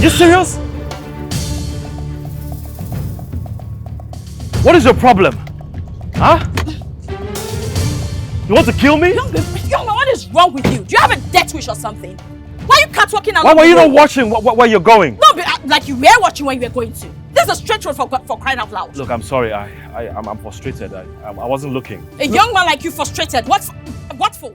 you serious? What is your problem? Huh? You want to kill me? Young man, what is wrong with you? Do you have a death wish or something? Why are you catwalking along? Why were you not watching where you're going? No, but, like you were watching where you were going to. This is a straight road for crying out loud. Look, I'm sorry. I'm frustrated. I wasn't looking. A young man like you frustrated. What for?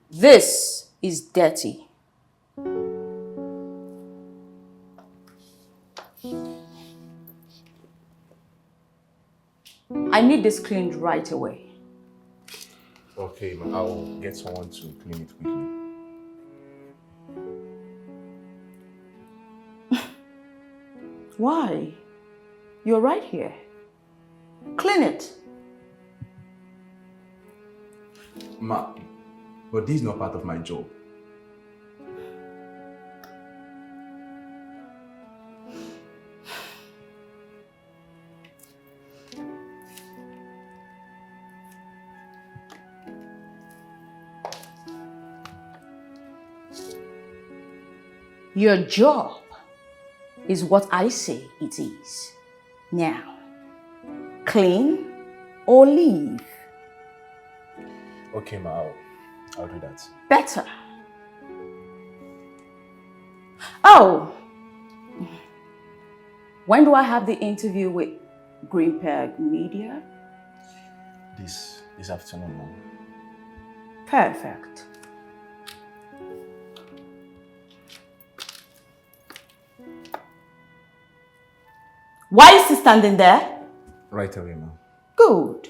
This is dirty. I need this cleaned right away. Okay, man, I'll get someone to clean it quickly. Why? You're right here. Clean it. Ma, but this is not part of my job. Your job is what I say it is. Now, clean or leave? Okay, ma, I'll do that. Better. Oh! When do I have the interview with Greenpeg Media? This afternoon, Mom. Perfect. Why is he standing there? Right away, Mom. Good.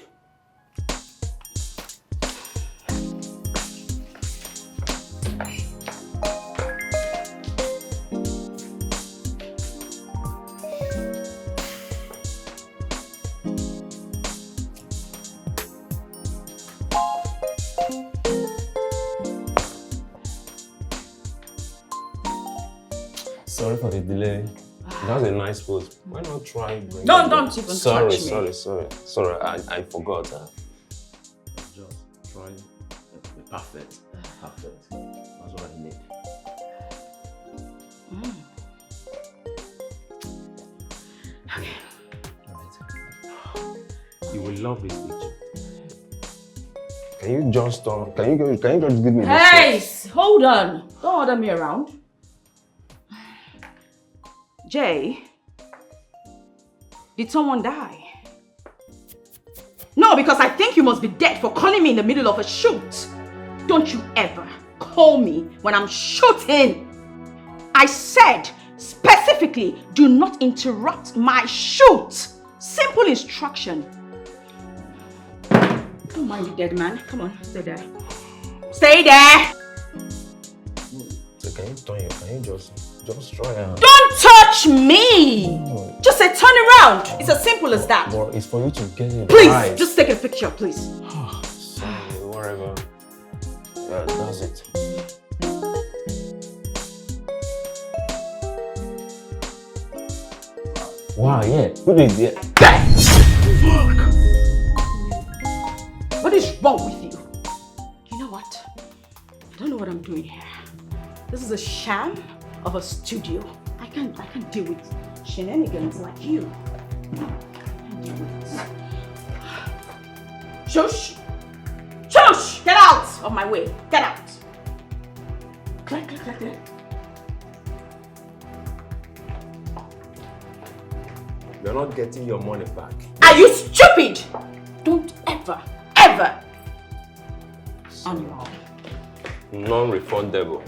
Sorry for the delay. That's a nice pose. Why not try bringing Don't even sorry, touch me. Sorry, I forgot. Just try the perfect. Perfect. That's what I need. Okay. Alright. You will love this picture. Can you just give me Hey, this? hold on. Don't order me around. Jay, did someone die? No, because I think you must be dead for calling me in the middle of a shoot. Don't you ever call me when I'm shooting. I said specifically, do not interrupt my shoot. Simple instruction. Don't mind the dead man. Come on, stay there. Stay there. So can you just try and... Don't touch me! Just say turn around. It's as simple as that. But it's for you to get it Please, right. just take a picture, please. Sorry, whatever. Yeah, that's it. Wow, yeah. Put it there. Fuck! What is wrong with you? You know what? don't know what I'm doing here. This is a sham of a studio. I can't deal with shenanigans like you. I can't deal with this. Shush! Shush! Get out of my way. Get out. Click, click, click, click. You're not getting your money back. Are you stupid? Don't ever on your own. Non-refundable.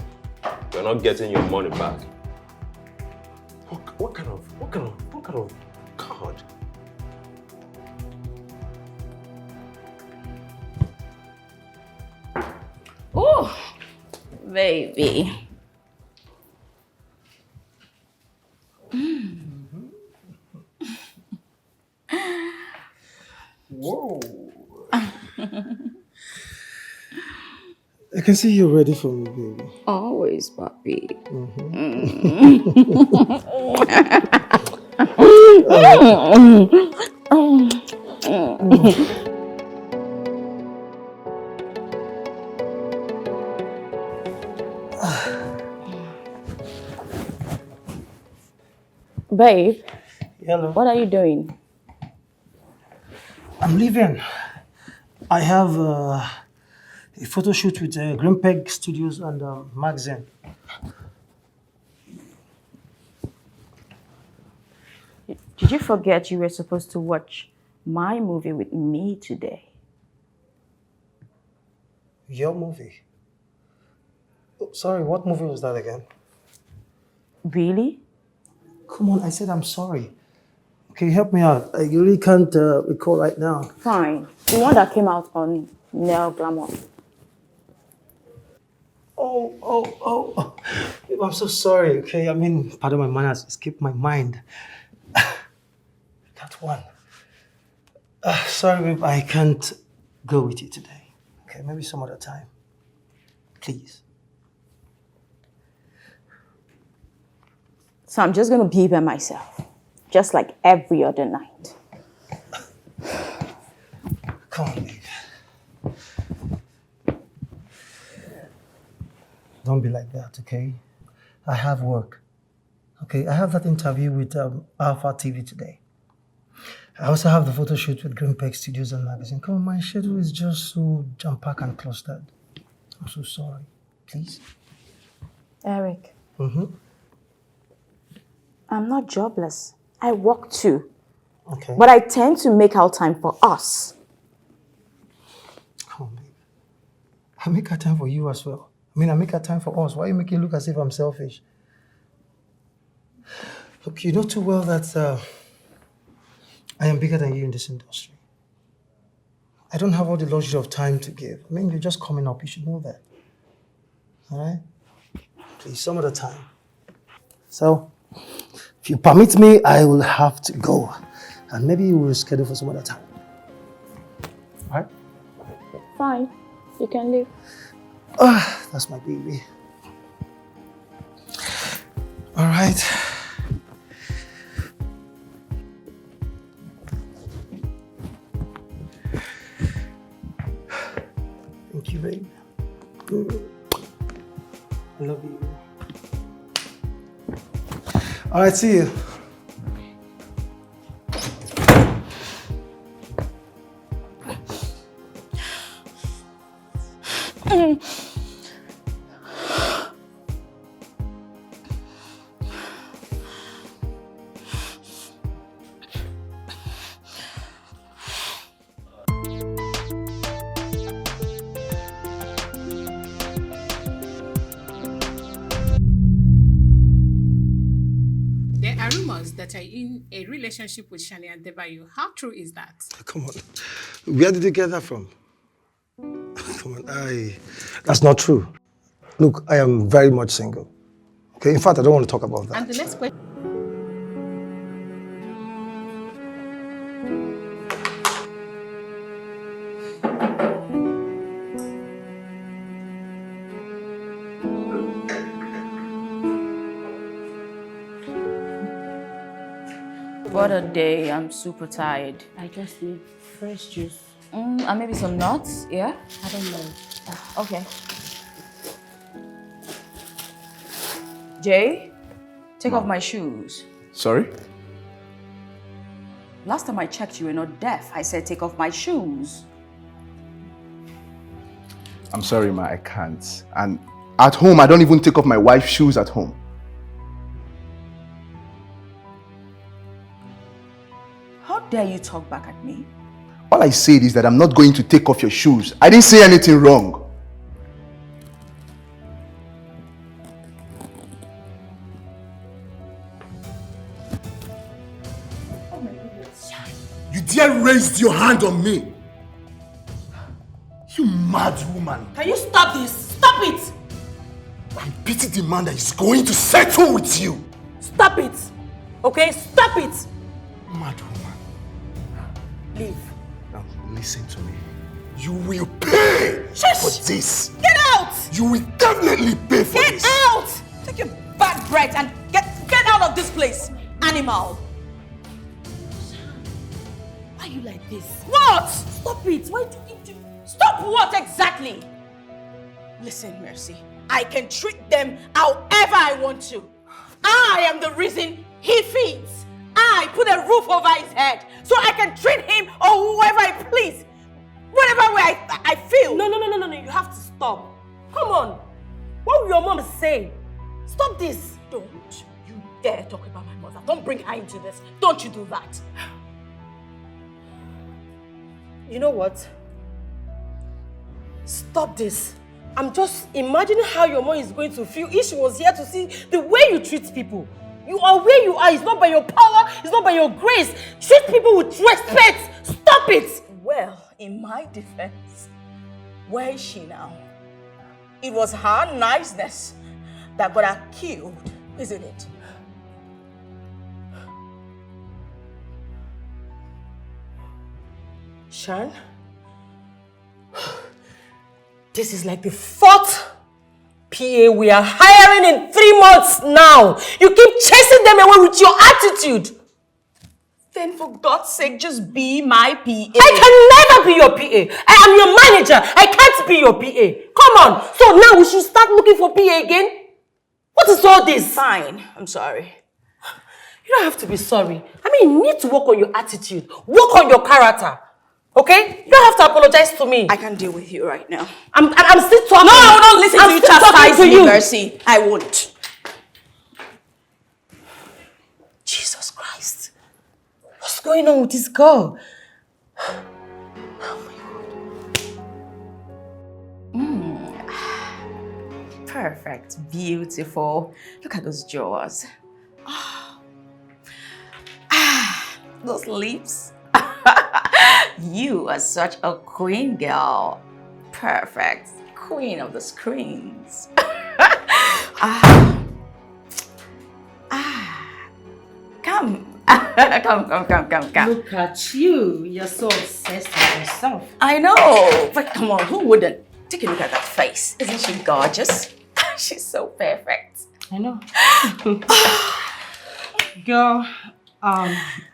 You're not getting your money back. What kind of card? Oh, baby. Whoa. I can see you're ready for me, baby. Always, puppy. Babe, Hello. what are you doing? I'm leaving. I have a photo shoot with Green Peg Studios and magazine. Did you forget you were supposed to watch my movie with me today? Your movie? Oh, sorry, what movie was that again? Really? Come on, I said I'm sorry. Okay, help me out. I really can't recall right now. Fine. The one that came out on Nell Glamour. Oh. I'm so sorry, okay? I mean, pardon my manners, escaped my mind. That one. Sorry, babe, I can't go with you today. Okay, maybe some other time. Please. So I'm just gonna be by myself, just like every other night. Come on, babe. Don't be like that, okay? I have work. Okay, I have that interview with Alpha TV today. I also have the photo shoot with Green Peg Studios and magazine. Come on, my schedule is just so jam-packed and clustered. I'm so sorry. Please? Eric, Mm-hmm. I'm not jobless. I work too. Okay. But I tend to make out time for us. Come on, babe. I make a time for you as well. I mean, I make a time for us. Why you make it look as if I'm selfish? Look, you know too well that I am bigger than you in this industry. I don't have all the luxury of time to give. I mean, you're just coming up. You should know that. All right? Please, some other time. So, if you permit me, I will have to go. And maybe we'll schedule for some other time. All right? Fine. You can leave. That's my baby. All right. Thank you, babe. I love you. All right, see you. There are rumors that you're in a relationship with Shani and Debayo. How true is that? Come on. Where did you get that from? Come on, that's not true. Look, I am very much single. Okay, in fact, I don't want to talk about that. And the next question. What a day. I'm super tired. I just need fresh juice. And maybe some nuts, yeah? I don't know. Okay. Jay, take off my shoes. Sorry? Last time I checked, you were not deaf. I said take off my shoes. I'm sorry, ma, I can't. And at home, I don't even take off my wife's shoes at home. How dare you talk back at me? All I said is that I'm not going to take off your shoes. I didn't say anything wrong. You dare raise your hand on me? You mad woman. Can you stop this? Stop it! I pity the man that is going to settle with you. Stop it! Okay? Stop it! Mad woman. Leave. Now listen to me. You will pay for this. Get out! You will definitely pay for this. Get out! Take your bad breath and get out of this place, animal. Why are you like this? What? Stop it! Why do you do? Stop what exactly? Listen, Mercy. I can treat them however I want to. I am the reason he feeds. I put a roof over his head so I can treat him or whoever I please. Whatever way I feel. No, you have to stop. Come on. What will your mom say? Stop this. Don't you dare talk about my mother. Don't bring her into this. Don't you do that. You know what? Stop this. I'm just imagining how your mom is going to feel if she was here to see the way you treat people. You are where you are. It's not by your power. It's not by your grace. Treat people with respect. Stop it. Well, in my defense, where is she now? It was her niceness that got her killed, isn't it? Shan, this is like the 4th PA we are hiring in 3 months now. You keep chasing them away with your attitude. Then for God's sake, just be my PA. I can never be your PA. I am your manager. I can't be your PA. Come on. So now we should start looking for PA again? What is all this? Fine, I'm sorry. You don't have to be sorry. I mean, you need to work on your attitude. Work on your character. Okay? You don't have to apologize to me. I can't deal with you right now. I'm still talking. No, don't listen to you chastise me, you. Mercy. I won't. Jesus Christ. What's going on with this girl? Oh my God. Perfect. Beautiful. Look at those jaws. Those lips. You are such a queen, girl. Perfect. Queen of the screens. Come. Come. Look at you. You're so obsessed with yourself. I know. But come on, who wouldn't? Take a look at that face. Isn't she gorgeous? She's so perfect. I know. Girl,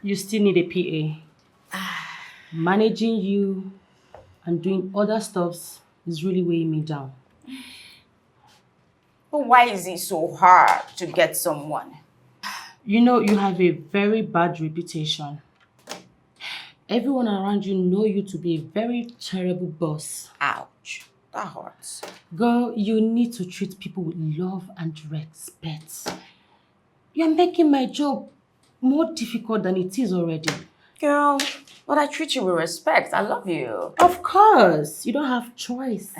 you still need a PA. Managing you and doing other stuffs is really weighing me down. But why is it so hard to get someone? You know, you have a very bad reputation. Everyone around you know you to be a very terrible boss. Ouch. That hurts. Girl, you need to treat people with love and respect. You're making my job more difficult than it is already. Girl, but I treat you with respect. I love you. Of course. You don't have choice.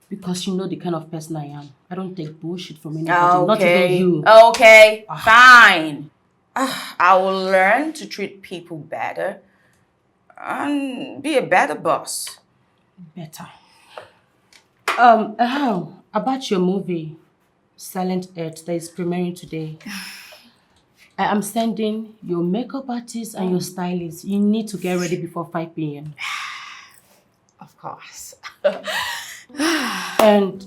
Because you know the kind of person I am. I don't take bullshit from anybody, not even you. Okay, fine. I will learn to treat people better and be a better boss. Better. About your movie, Silent Earth, that is premiering today. I am sending your makeup artist and your stylist. You need to get ready before 5 p.m. Of course. And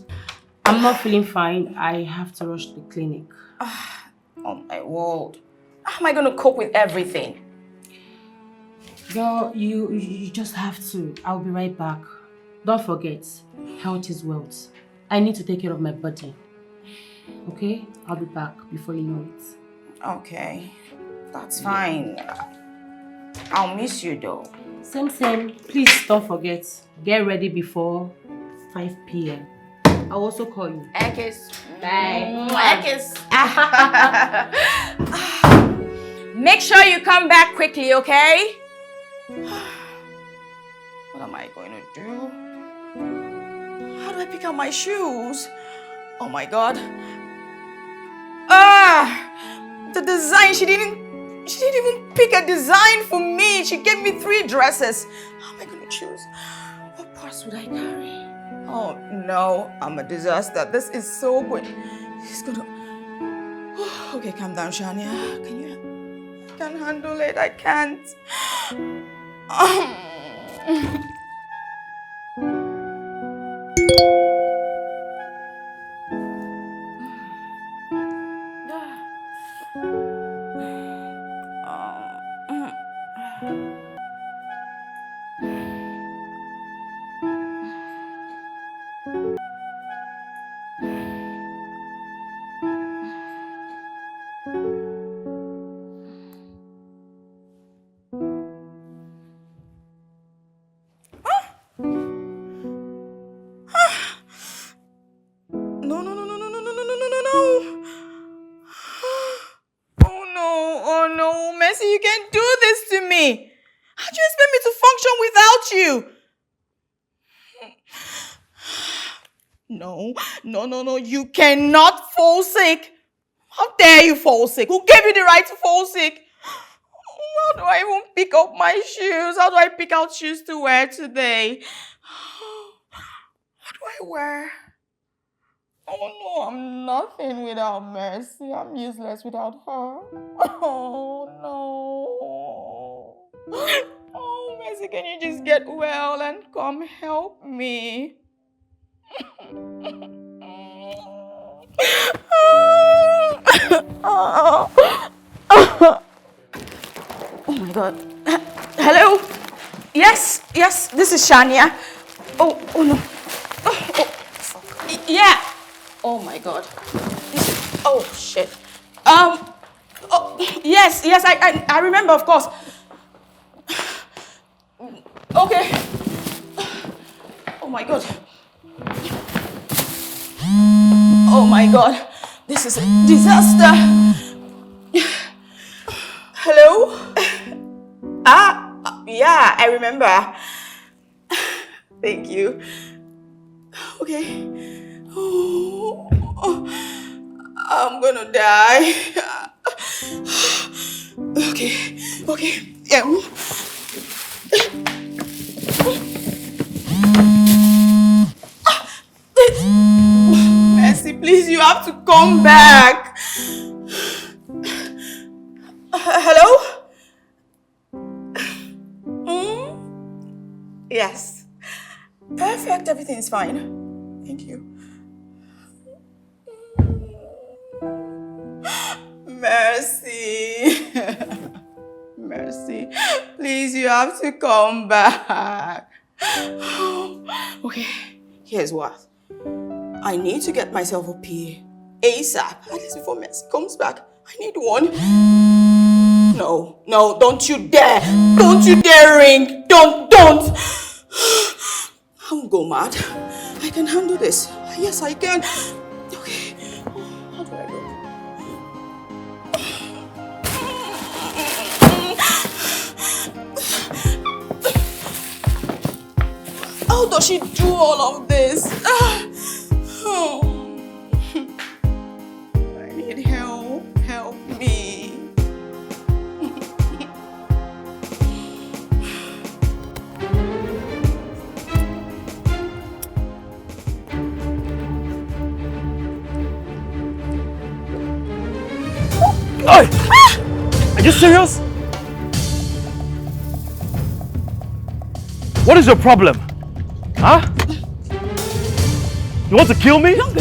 I'm not feeling fine. I have to rush to the clinic. Oh my word. How am I going to cope with everything? Girl, you just have to. I'll be right back. Don't forget, health is wealth. I need to take care of my body. Okay? I'll be back before you know it. Okay, that's fine. I'll miss you though. Same. Please don't forget. Get ready before 5 p.m. I'll also call you. Ekis. Bye. Ekis. Make sure you come back quickly, okay? What am I going to do? How do I pick out my shoes? Oh my God. The design, she didn't even pick a design for me. She gave me 3 dresses. How am I going to choose? What parts would I carry? Oh no, I'm a disaster. This is so good. It's gonna... Okay, calm down, Shania. I can't handle it. I can't. You can't do this to me. How do you expect me to function without you? No. You cannot fall sick. How dare you fall sick? Who gave you the right to fall sick? How do I even pick up my shoes? How do I pick out shoes to wear today? What do I wear? Oh no, I'm nothing without Mercy. I'm useless without her. Oh no. Oh, Mercy, can you just get well and come help me? Oh my God. Hello? Yes, this is Shania. Oh no. Fuck. Yeah. Oh my God. Oh shit. Yes, I remember, of course. Okay. Oh my God. Oh my God. This is a disaster. Hello? Yeah, I remember. Thank you. Okay. Oh, I'm gonna die. Okay. Yeah. Mercy, please, you have to come back. Hello? Yes. Perfect, everything's fine. Thank you. Mercy. Mercy. Please, you have to come back. Okay, here's what. I need to get myself a PA ASAP, at least before Mercy comes back. I need one. No, don't you dare. Don't you dare ring. Don't. I won't go mad. I can handle this. Yes, I can. Okay. How do I go? How does she do all of this? I need help. Help me. Oi! Are you serious? What is your problem? Huh? You want to kill me? Young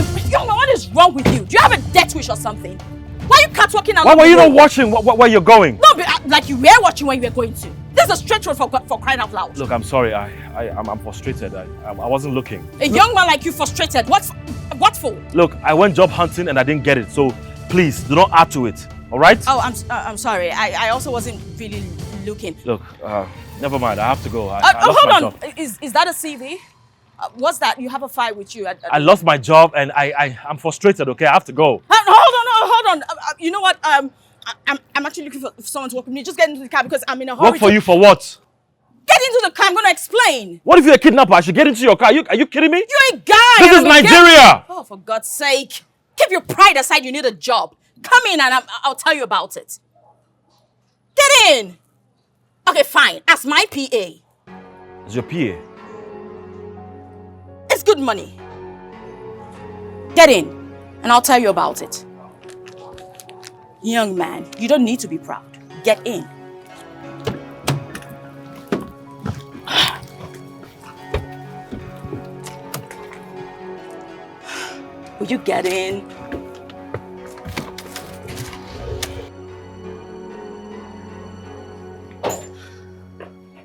man, what is wrong with you? Do you have a death wish or something? Why are you catwalking along? Why were you not watching where you're going? No, but, like you were watching when you were going to. This is a straight road for crying out loud. Look, I'm sorry. I'm frustrated. I wasn't looking. A young man like you frustrated. What for? Look, I went job hunting and I didn't get it. So please do not add to it. All right? Oh, I'm sorry. I also wasn't really looking. Look, never mind. I have to go. I lost hold my on. job. Is that a CV? What's that? You have a file with you? I lost my job and I'm frustrated. Okay, I have to go. Hold on. You know what? I'm actually looking for someone to work with me. Just get into the car because I'm in a hurry. Work for you for what? Get into the car. I'm going to explain. What if you're a kidnapper? I should get into your car. Are you kidding me? You're a guy. This is Nigeria. Oh, for God's sake. Keep your pride aside. You need a job. Come in and I'll tell you about it. Get in. Okay, fine. As my PA. It's your PA. It's good money. Get in and I'll tell you about it. Young man, you don't need to be proud. Get in. Will you get in?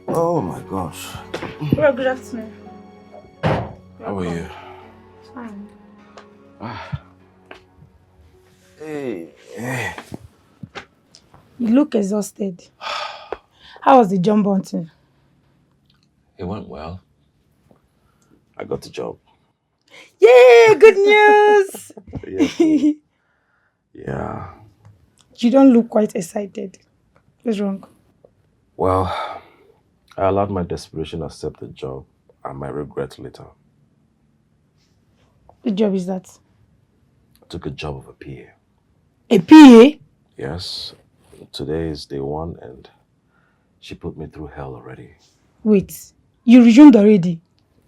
Oh my gosh. Well, good afternoon. How are you? Fine. Hey. You look exhausted. How was the job hunting? It went well. I got the job. Yay! Good news! Yeah. Yeah. You don't look quite excited. What's wrong? Well, I allowed my desperation to accept the job and my regret later. What job is that? I took a job of a PA. A PA? Yes. Today is day one and she put me through hell already. Wait, you resumed already?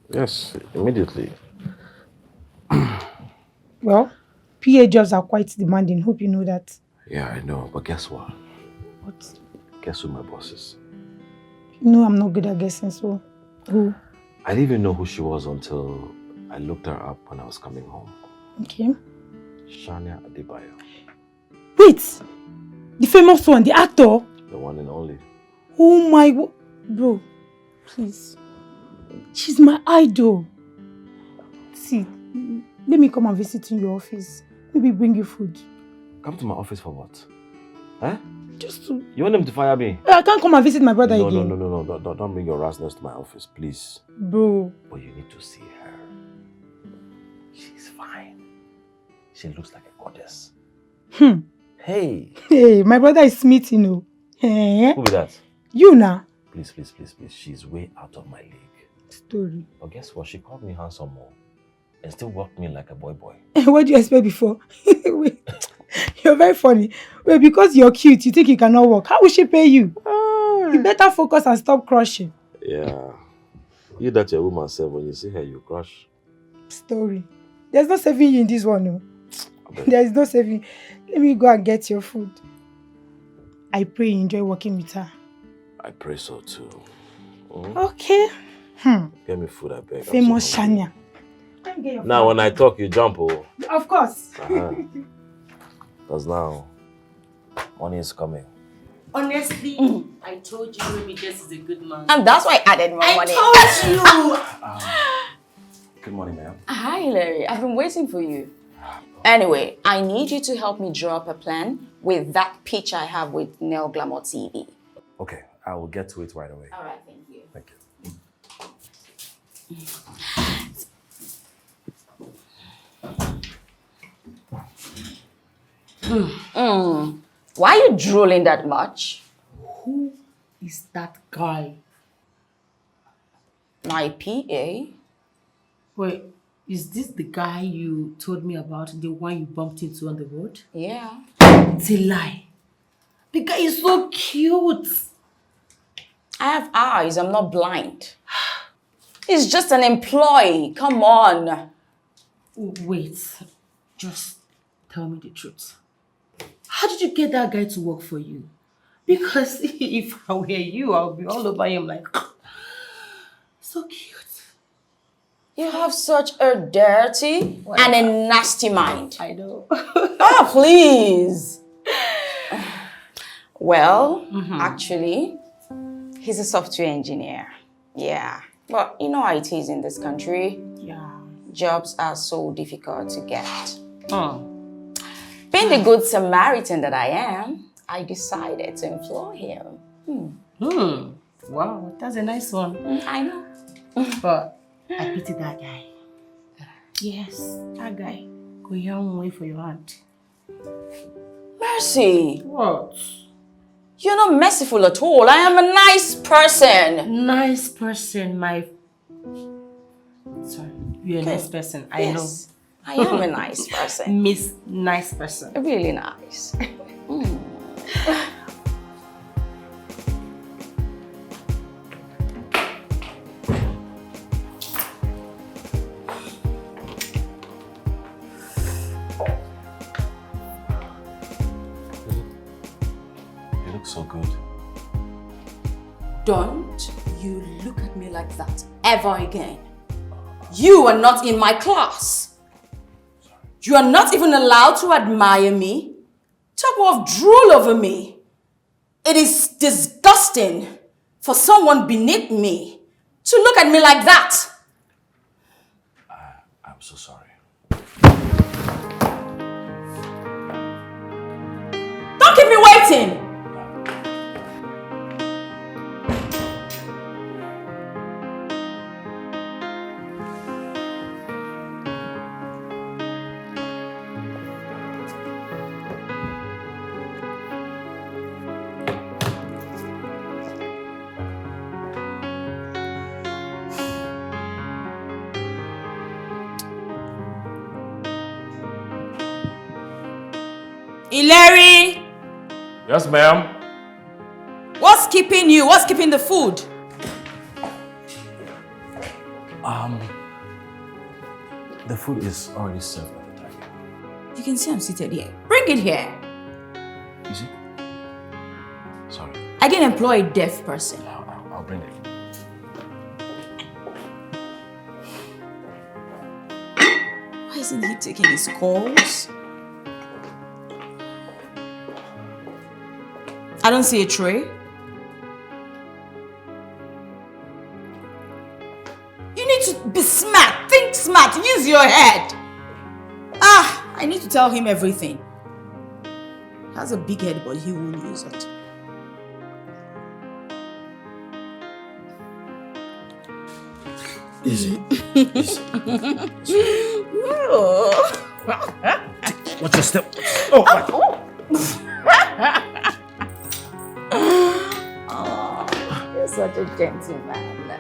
Yes, immediately. Well, PA jobs are quite demanding. Hope you know that. Yeah, I know. But guess what? What? Guess who my boss is? No, I'm not good at guessing, so who? I didn't even know who she was until I looked her up when I was coming home. Okay. Shania Adebayo. Wait! The famous one, the actor? The one and only. Oh my... Bro, please. She's my idol. See, let me come and visit in your office. Maybe bring you food. Come to my office for what? Huh? Just to... You want them to fire me? I can't come and visit my brother again. No. Don't bring your rashness to my office, please. Bro. But you need to see her. She's fine. She looks like a goddess. Hey. Hey, my brother is Smith, you know. Who be that? You now. Please. She's way out of my league. Story. But guess what? She called me handsome more and still walked me like a boy. What do you expect before? Wait, you're very funny. Wait, because you're cute, you think you cannot walk. How will she pay you? You better focus and stop crushing. Yeah. You that your woman said when you see her, you crush. Story. There's no saving you in this one, no. There is no saving. Let me go and get your food. I pray you enjoy working with her. I pray so too. Okay. Get me food, I beg. Famous Shania. Now when I talk, you jump, oh. Of course. Because now, money is coming. Honestly, I told you maybe this is a good man. And that's why I added more money. I told you! Good morning, ma'am. Hi, Larry. I've been waiting for you. Anyway, I need you to help me draw up a plan with that pitch I have with Nel Glamour TV. Okay, I will get to it right away. All right, thank you. Thank you. Why are you drooling that much? Who is that guy? My PA. Wait, is this the guy you told me about, the one you bumped into on the road? Yeah. It's a lie. The guy is so cute. I have eyes, I'm not blind. He's just an employee, come on. Wait, just tell me the truth. How did you get that guy to work for you? Because if I were you, I'll be all over him like, so cute. You have such a dirty and a nasty mind. I know. Oh, please. Well, actually, He's a software engineer. Yeah. But you know how it is in this country. Yeah. Jobs are so difficult to get. Oh. Being the good Samaritan that I am, I decided to employ him. Wow, that's a nice one. I know. But I pity that guy. Yes, that guy. Go young way for your hand. Mercy. What? You're not merciful at all. I am a nice person. Nice person, my... Sorry, you're a nice person. I know. I am a nice person. Miss Nice Person. Really nice. You look so good. Don't you look at me like that ever again. You are not in my class. You are not even allowed to admire me. Talk of drool over me. It is disgusting for someone beneath me to look at me like that. I'm so sorry. Don't keep me waiting. Larry, Yes, ma'am. what's keeping you? What's keeping the food? The food is already served by the time. You can see I'm seated here. Bring it here. Is it? Sorry. I didn't employ a deaf person. I'll bring it. Why isn't he taking his calls? I don't see a tray. You need to be smart. Think smart. Use your head. I need to tell him everything. He has a big head, but he won't use it. Easy. Watch your step. You're such a gentleman.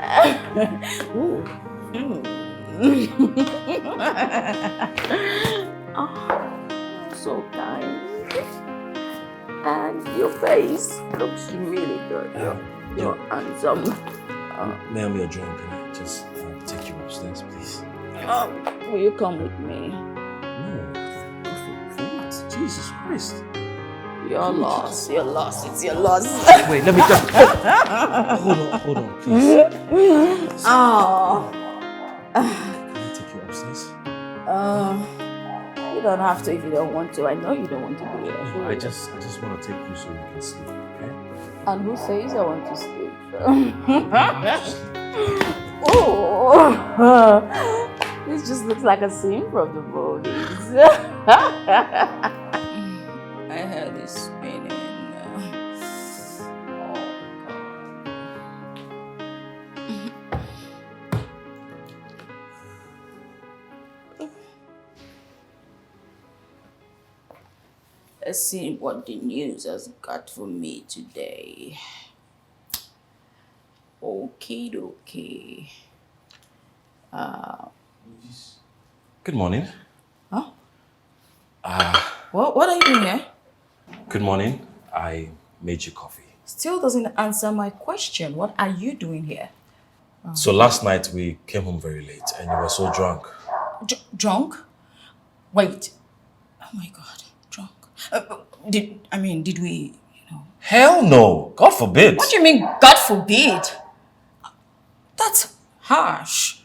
Ooh. So kind. And your face looks really good. You're handsome. Ma'am, you're drunk. Can I just take you upstairs, please? Will you come with me? No. For what? Jesus Christ. You're lost. You're lost. It's your loss. Wait, let me just... Hold on, please. Oh. Can I take you upstairs? You don't have to if you don't want to. I know you don't want to be here. No, I just want to take you so you can sleep, okay? And who says I want to sleep? Oh, this just looks like a scene from the movies. I heard this spinning. Let's see what the news has got for me today. Okie dokie. Good morning. Huh? What are you doing here? Good morning. I made you coffee. Still doesn't answer my question. What are you doing here? So last night we came home very late and you were so drunk. Drunk? Wait. Oh my God. Drunk. Did we, Hell no. God forbid. What do you mean, God forbid? That's harsh.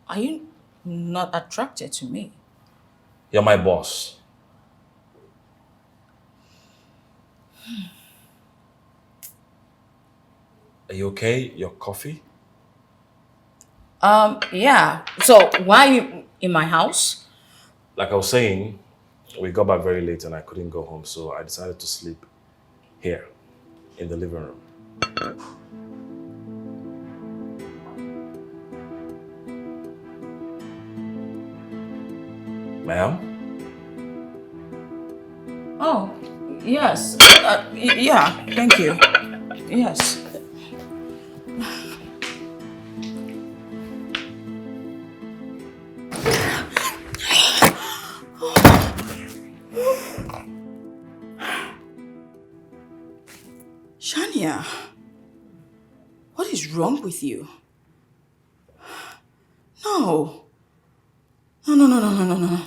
Are you not attracted to me? You're my boss. Are you okay? Your coffee? Yeah. So why are you in my house? Like I was saying, we got back very late and I couldn't go home, so I decided to sleep here in the living room. Ma'am? Oh, yes. Yeah, thank you. Yes. Shania, what is wrong with you? No. No.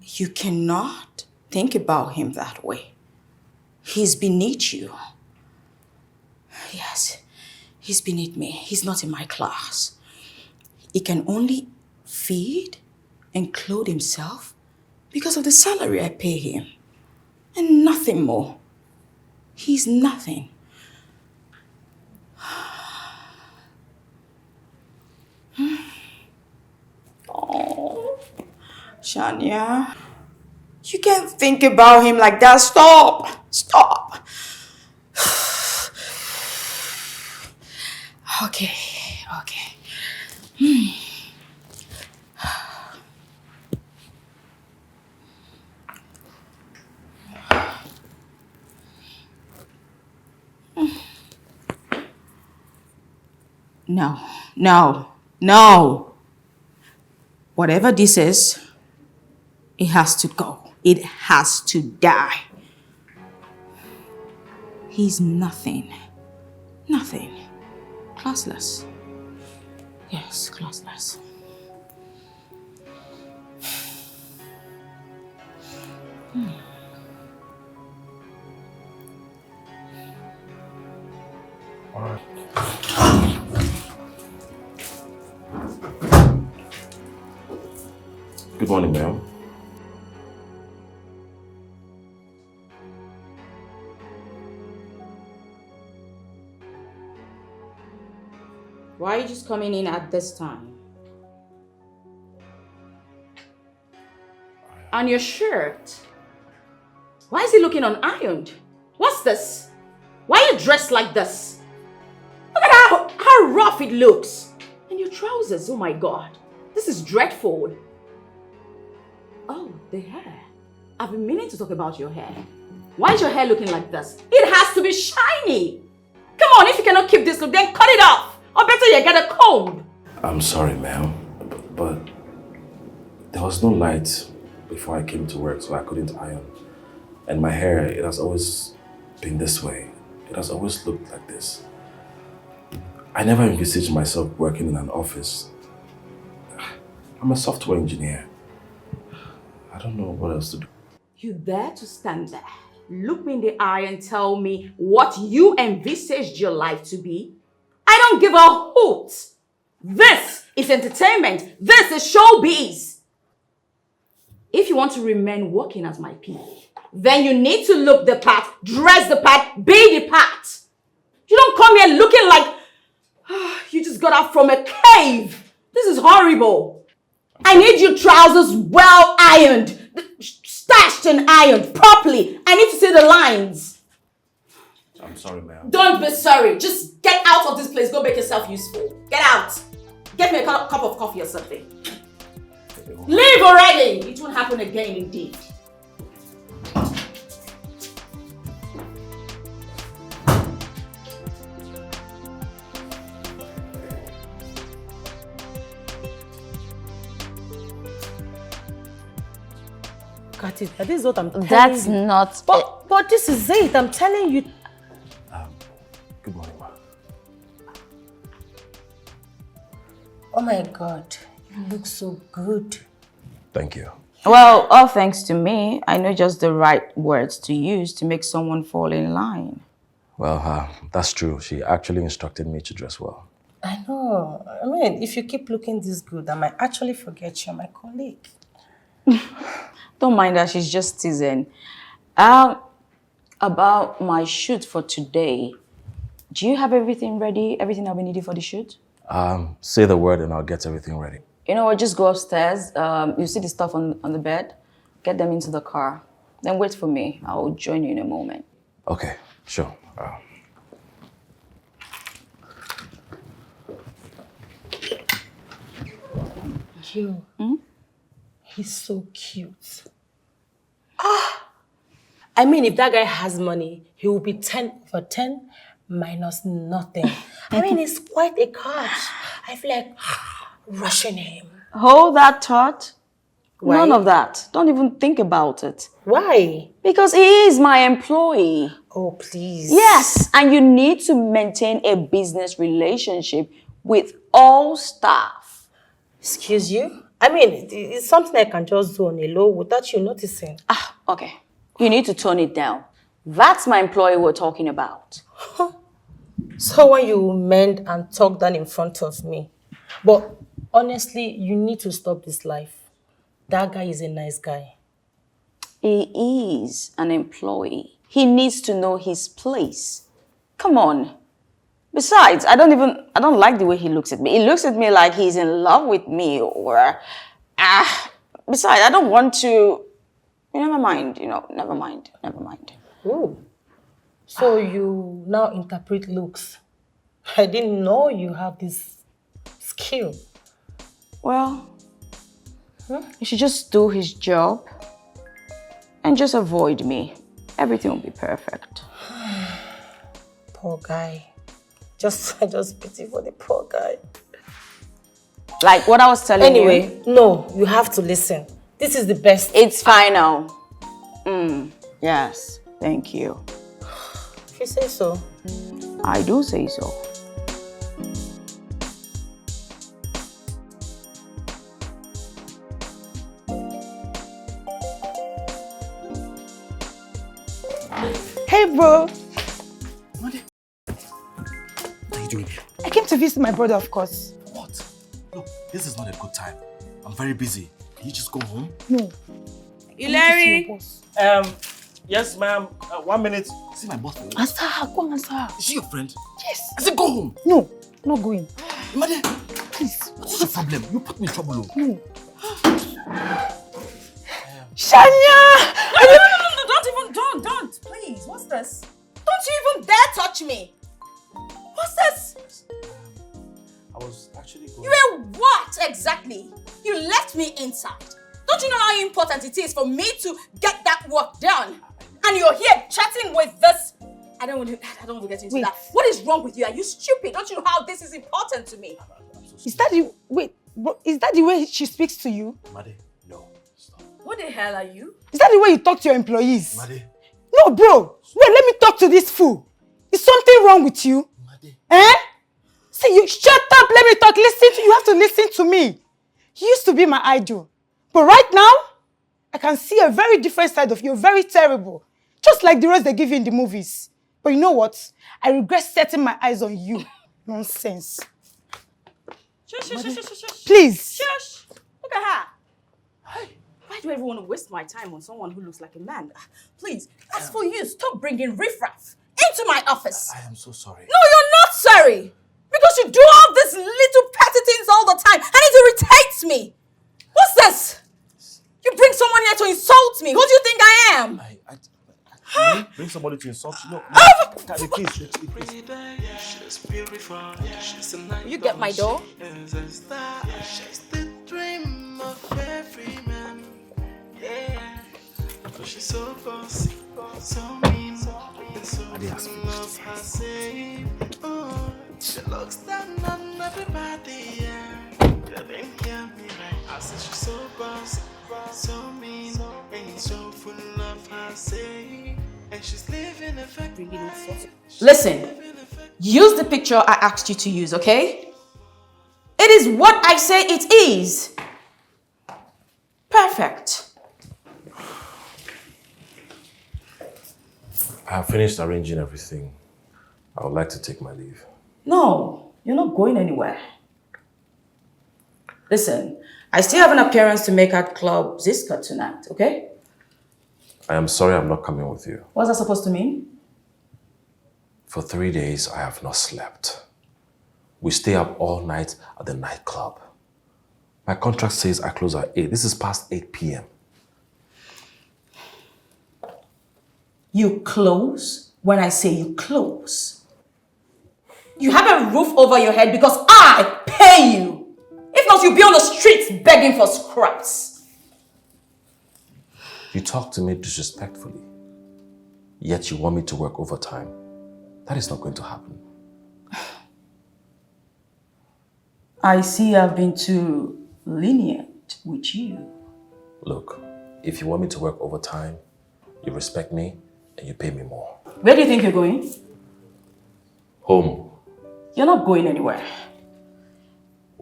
You cannot think about him that way. He's beneath you. Yes, he's beneath me. He's not in my class. He can only feed and clothe himself because of the salary I pay him. And nothing more. He's nothing. Oh, Shania, you can't think about him like that. Stop. Okay. No. Whatever this is, it has to go. It has to die. He's nothing. Classless. Yes, classless. All right. Good morning, ma'am. Why are you just coming in at this time? And your shirt? Why is it looking unironed? What's this? Why are you dressed like this? Look at how rough it looks. And your trousers, oh my God. This is dreadful. Oh, the hair. I've been meaning to talk about your hair. Why is your hair looking like this? It has to be shiny. Come on, if you cannot keep this look, then cut it off. Or better yet, get a comb. I'm sorry, ma'am, but there was no light before I came to work, so I couldn't iron. And my hair, it has always been this way. It has always looked like this. I never envisaged myself working in an office. I'm a software engineer. I don't know what else to do. You dare to stand there, look me in the eye and tell me what you envisaged your life to be? I don't give a hoot. This is entertainment. This is showbiz. If you want to remain working as my PA, then you need to look the part, dress the part, be the part. You don't come here looking like you just got out from a cave. This is horrible. I need your trousers well ironed, stashed and ironed properly. I need to see the lines. I'm sorry, ma'am. Don't be sorry. Just get out of this place. Go make yourself useful. Get out. Get me a cup of coffee or something. Leave already. It won't happen again indeed. Got it. This is what I'm telling That's you. not... But this is it. I'm telling you. Good morning, ma'am. Oh my God. You look so good. Thank you. Well, all thanks to me. I know just the right words to use to make someone fall in line. Well, that's true. She actually instructed me to dress well. I know. I mean, if you keep looking this good, I might actually forget you're my colleague. Don't mind her, she's just teasing. About my shoot for today, Do you have everything ready? Everything that we needed for the shoot? Say the word and I'll get everything ready. You know what? Just go upstairs. You see the stuff on the bed? Get them into the car. Then wait for me. I will join you in a moment. Okay, sure. Yo, he's so cute. I mean, if that guy has money, he will be 10 over 10 minus nothing. I mean, it's quite a catch. I feel like rushing him. Hold that thought. Why? None of that. Don't even think about it. Why? Because he is my employee. Oh, please. Yes, and you need to maintain a business relationship with all staff. Excuse you? I mean, it's something I can just do on a low without you noticing. Okay. You need to tone it down. That's my employee we're talking about. So when you mend and talk down in front of me. But honestly, you need to stop this life. That guy is a nice guy. He is an employee. He needs to know his place. Come on. Besides, I don't like the way he looks at me. He looks at me like he's in love with me or... Besides, I don't want to... Never mind, never mind. Ooh. So you now interpret looks. I didn't know you have this skill. Well, he should just do his job and just avoid me. Everything will be perfect. Poor guy. I just pity for the poor guy. Like what I was telling you. Anyway, no, you have to listen. This is the best. It's final. Yes, thank you. If you say so. I do say so. Hey, bro. What are you doing here? I came to visit my brother, of course. What? Look, this is not a good time. I'm very busy. Can you just go home? No. Hilary! Yes, ma'am. 1 minute. See my boss for you. Answer her. Go and answer her. Is she your friend? Yes. I said go home. No, not going. Mother, Please. what's your problem? You put me in trouble. No. Shania! No, don't, please. What's this? Don't you even dare touch me. What's this? I was actually going... You were what exactly? You left me inside. Don't you know how important it is for me to get that work done? And you're here chatting with this... I don't want to get into that. What is wrong with you? Are you stupid? Don't you know how this is important to me? Is that the... Wait, bro, is that the way she speaks to you? Made, no. Stop. What the hell are you? Is that the way you talk to your employees? Made. No, bro. Wait, let me talk to this fool. Is something wrong with you? Made. Eh? See, you shut up. Let me talk. You have to listen to me. You used to be my idol. But right now, I can see a very different side of you. You're very terrible. Just like the roles they give you in the movies. But you know what? I regret setting my eyes on you. Nonsense. Shush. Please. Shush. Look at her. Why do I even want to waste my time on someone who looks like a man? Please, as for you, stop bringing riffraff into my office. I am so sorry. No, you're not sorry. Because you do all these little petty things all the time and it irritates me. What's this? You bring someone here to insult me. Who do you think I am? Bring somebody to insult you. No, please. Will you get my door? She's so bossy, so mean, and so she looks down on everybody, yeah. They can't be right. I said she's so bossy, so mean, and so full of her say, and she's living a fact. Listen, use the picture I asked you to use, okay? It is what I say it is. Perfect. I have finished arranging everything. I would like to take my leave. No, you're not going anywhere. Listen, I still have an appearance to make at Club Ziska tonight, okay? I am sorry I'm not coming with you. What's that supposed to mean? For 3 days, I have not slept. We stay up all night at the nightclub. My contract says I close at 8. This is past 8 p.m. You close when I say you close. You have a roof over your head because I pay you. If not, you'll be on the streets begging for scraps. You talk to me disrespectfully, yet you want me to work overtime. That is not going to happen. I see I've been too lenient with you. Look, if you want me to work overtime, you respect me and you pay me more. Where do you think you're going? Home. You're not going anywhere.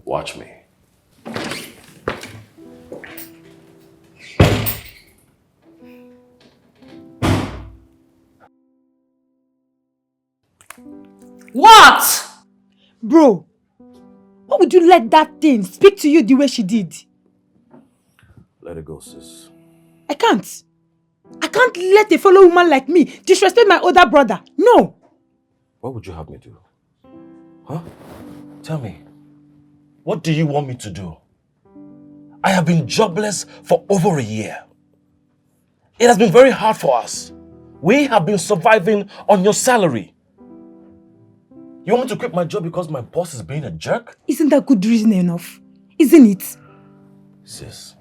Watch me. What? Bro, why would you let that thing speak to you the way she did? Let it go, sis. I can't. I can't let a fellow woman like me disrespect my older brother. No. What would you have me do? Huh? Tell me. What do you want me to do? I have been jobless for over a year. It has been very hard for us. We have been surviving on your salary. You want me to quit my job because my boss is being a jerk? Isn't that good reason enough? Isn't it? Sis,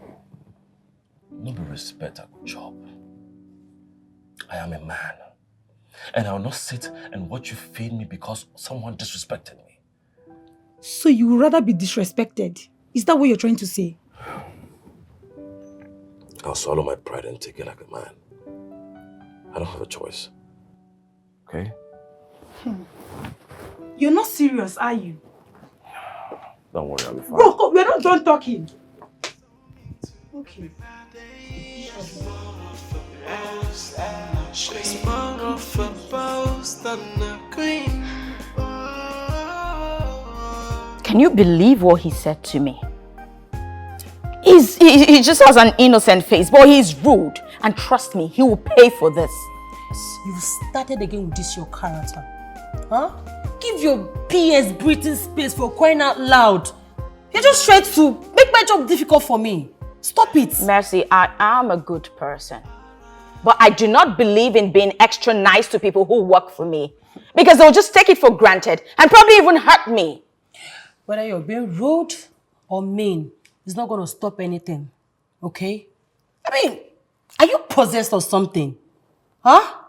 no be respect a good job. I am a man. And I will not sit and watch you feed me because someone disrespected me. So you would rather be disrespected? Is that what you're trying to say? I'll swallow my pride and take it like a man. I don't have a choice. Okay? You're not serious, are you? Don't worry, I'll be fine. Bro, we're not done talking. Okay. She's more of a boss than a queen. Can you believe what he said to me? He just has an innocent face, but he's rude. And trust me, he will pay for this. You've started again with this your character. Huh? Give your PS breathing space for crying out loud. You're just trying to make my job difficult for me. Stop it. Mercy, I am a good person. But I do not believe in being extra nice to people who work for me. Because they'll just take it for granted and probably even hurt me. Whether you're being rude or mean, it's not going to stop anything. Okay? I mean, are you possessed or something? Huh?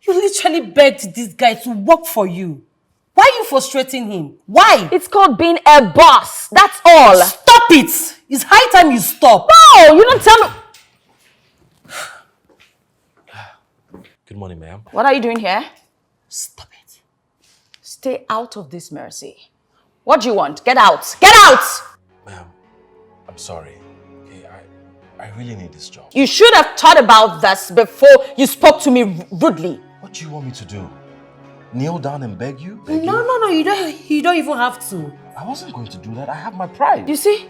You literally begged this guy to work for you. Why are you frustrating him? Why? It's called being a boss. That's all. Stop it! It's high time you stop. No, you don't tell me. Good morning, ma'am. What are you doing here? Stop it. Stay out of this, Mercy. What do you want? Get out. Get out! Ma'am, I'm sorry. Okay, I really need this job. You should have thought about this before you spoke to me rudely. What do you want me to do? Kneel down and beg you? No, you don't even have to. I wasn't going to do that. I have my pride. You see?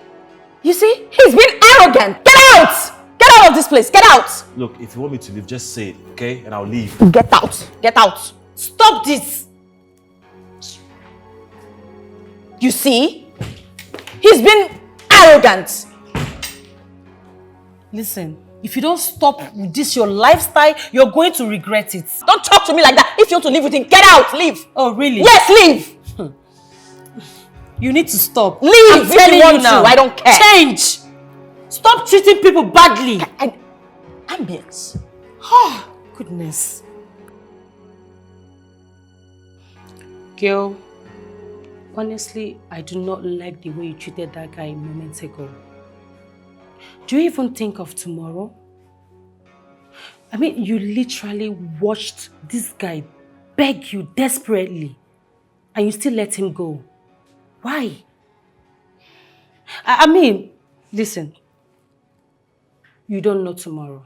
You see? He's being arrogant. Get out! Get out of this place. Get out! Look, if you want me to leave, just say it, okay? And I'll leave. Get out. Get out. Stop this. You see? He's been arrogant. Listen, if you don't stop with this your lifestyle, you're going to regret it. Don't talk to me like that. If you want to live with him, get out. Leave. Oh, really? Yes, leave. You need to stop. Leave. I'm If telling you want you now. to. I don't care. Change. Stop treating people badly. Ambience. Oh, goodness. Girl, honestly, I do not like the way you treated that guy moments ago. Do you even think of tomorrow? I mean, you literally watched this guy beg you desperately and you still let him go. Why? I mean, listen, you don't know tomorrow.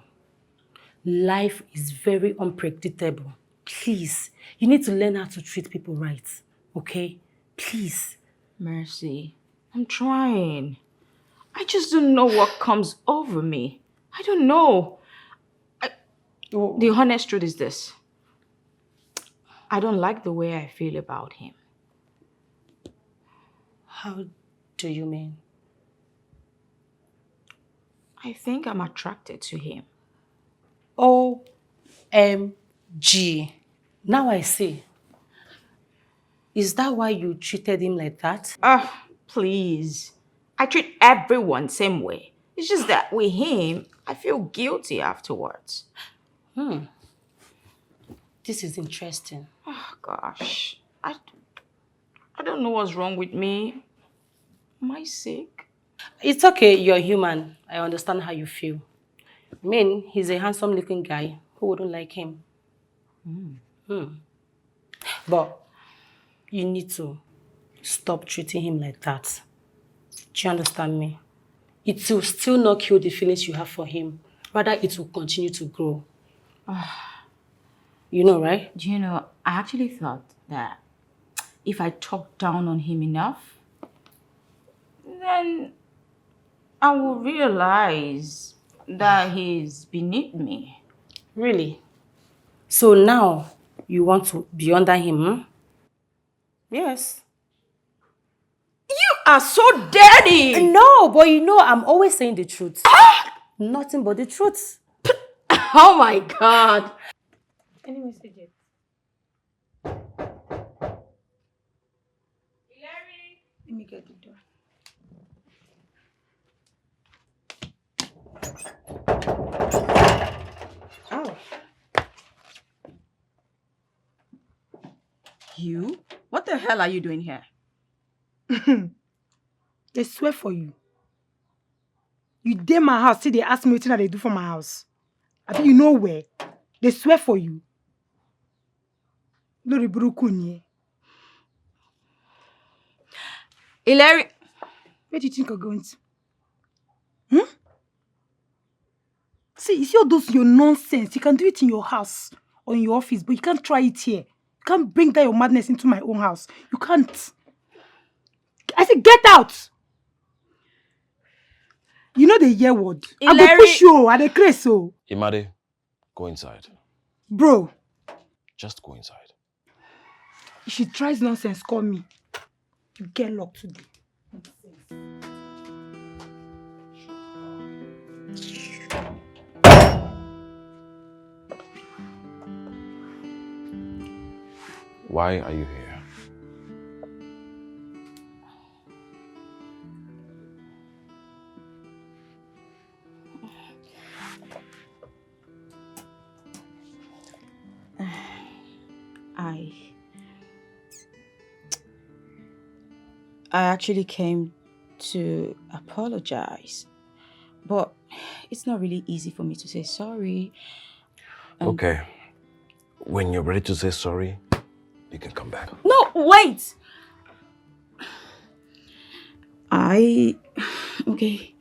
Life is very unpredictable. Please, you need to learn how to treat people right, okay? Please. Mercy, I'm trying. I just don't know what comes over me. I don't know. The honest truth is this. I don't like the way I feel about him. How do you mean? I think I'm attracted to him. OMG. Now I see. Is that why you treated him like that? Please. I treat everyone same way. It's just that with him, I feel guilty afterwards. This is interesting. Oh, gosh. I don't know what's wrong with me. Am I sick? It's okay, you're human. I understand how you feel. I mean, he's a handsome looking guy. Who wouldn't like him? But you need to stop treating him like that. Do you understand me? It will still not kill the feelings you have for him. Rather, it will continue to grow. You know, right? Do you know, I actually thought that if I talk down on him enough, then I will realize that he's beneath me. Really? So now you want to be under him, hmm? Yes. You are so dirty! No, but you know I'm always saying the truth. Nothing but the truth. Oh my God. Any messages? Let me get the door. Oh. You? What the hell are you doing here? They swear for you. You dey my house, see they ask me what they do for my house. I think you know where. They swear for you. Lori Brukunye. Hilary. Where do you think you're going to? See, you see all those your nonsense. You can do it in your house or in your office, but you can't try it here. You can't bring that your madness into my own house. You can't. I said, get out! You know the year word. I go push you, I dey craze so. Imade, go inside. Bro. Just go inside. If she tries nonsense, call me. You get locked today. Why are you here? I actually came to apologize, but it's not really easy for me to say sorry. Okay. When you're ready to say sorry, you can come back. No, wait! Okay.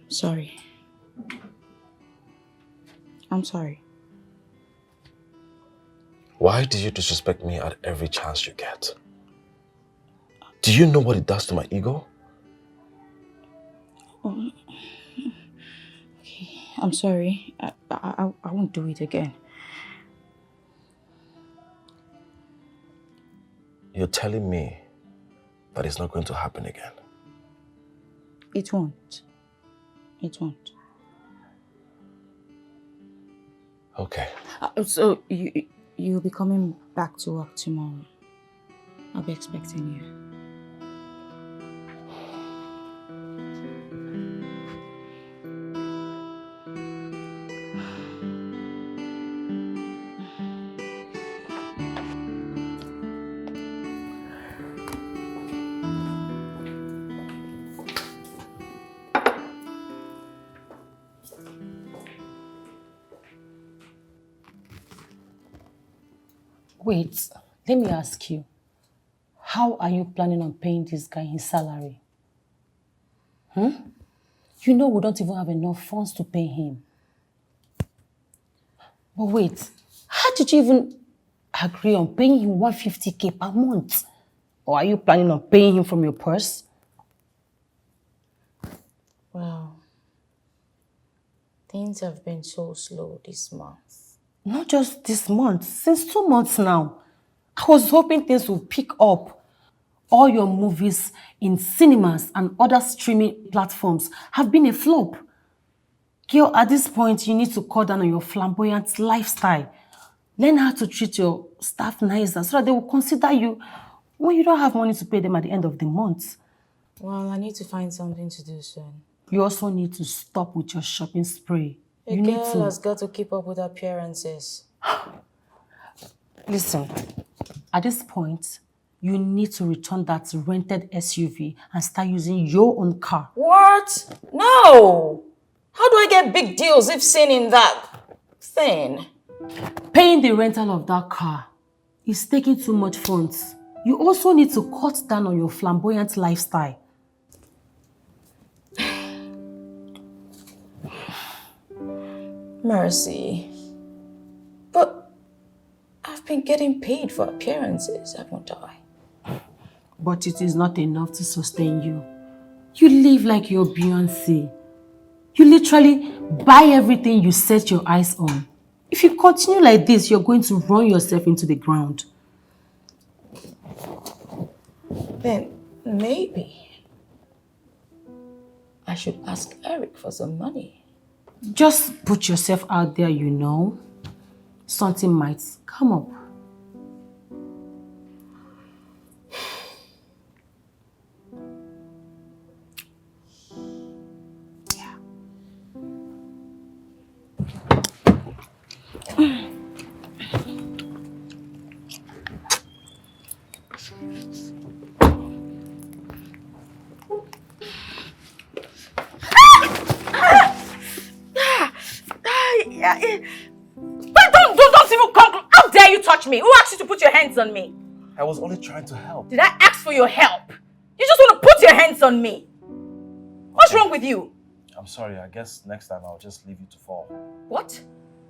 Sorry. I'm sorry. Why do you disrespect me at every chance you get? Do you know what it does to my ego? Okay, I'm sorry. I won't do it again. You're telling me that it's not going to happen again? It won't. It won't. Okay. So you'll be coming back to work tomorrow. I'll be expecting you. Wait, let me ask you. How are you planning on paying this guy his salary? You know we don't even have enough funds to pay him. But wait, how did you even agree on paying him 150k per month? Or are you planning on paying him from your purse? Well, things have been so slow this month. Not just this month, since 2 months now. I was hoping things would pick up. All your movies in cinemas and other streaming platforms have been a flop. Girl, at this point, you need to cut down on your flamboyant lifestyle. Learn how to treat your staff nicer so that they will consider you when you don't have money to pay them at the end of the month. Well, I need to find something to do soon. You also need to stop with your shopping spree. A You need girl to... has got to keep up with appearances. Listen, at this point, you need to return that rented SUV and start using your own car. What? No! How do I get big deals if seen in that thing? Paying the rental of that car is taking too much funds. You also need to cut down on your flamboyant lifestyle. Mercy. But I've been getting paid for appearances, haven't I? But it is not enough to sustain you. You live like you're Beyonce. You literally buy everything you set your eyes on. If you continue like this, you're going to run yourself into the ground. Then maybe I should ask Eric for some money. Just put yourself out there, you know. Something might come up. Don't even come. How dare you touch me? Who asked you to put your hands on me? I was only trying to help. Did I ask for your help? You just want to put your hands on me. What's wrong with you? I'm sorry, I guess next time I'll just leave you to fall. What?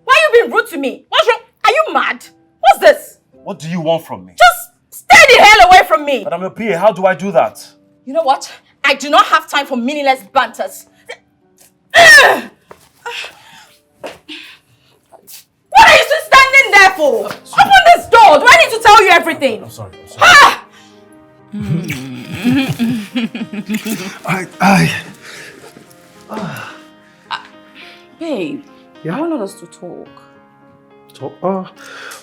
Why are you being rude to me? What's wrong? Are you mad? What's this? What do you want from me? Just stay the hell away from me. But I'm a PA, how do I do that? You know what? I do not have time for meaningless banters. What are you still standing there for? Open this door. Do I need to tell you everything? I'm sorry. Ah! Babe, Yeah? I wanted us to talk. So, all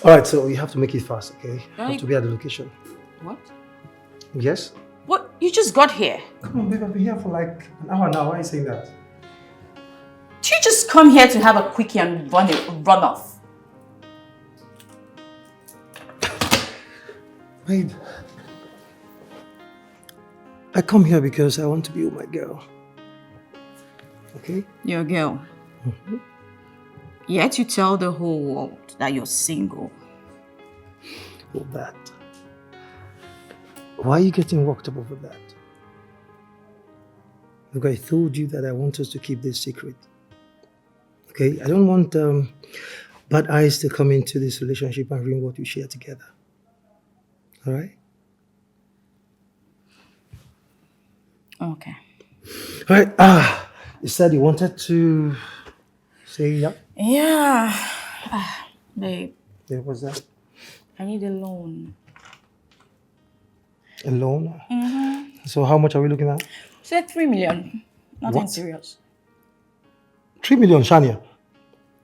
right, so you have to make it fast, okay? You have Right. to be at the location. What? Yes? What? You just got here. Come on, babe, I've been here for like an hour now. Why are you saying that? Do you just come here to have a quickie and run off? Babe, I come here because I want to be with my girl. Okay? Your girl. Yet you tell the whole world that you're single. Well, that. Why are you getting worked up over that? Look, I told you that I want us to keep this secret. Okay? I don't want bad eyes to come into this relationship and ruin what we share together. All right? Okay. All right. You said you wanted to say yeah? Yeah. Babe, Yeah, what's that? I need a loan. A loan? So how much are we looking at? Say 3 million. Nothing What? serious. 3 million, Shania.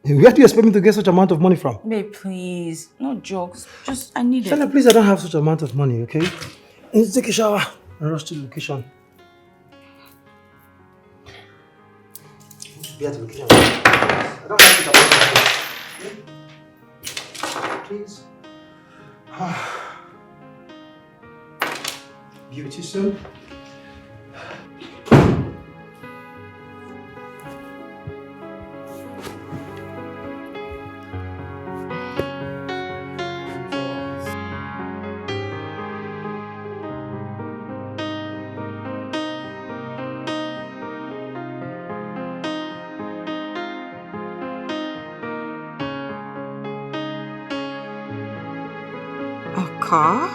Where do you expect me to get such amount of money from? Babe, please. No jokes. Just, I need Shania, it. please, I don't have such amount of money, okay? I need to take a shower and rush to the location. Be at the location. I don't have such amount of money. Okay? Please. Be with you soon. A car?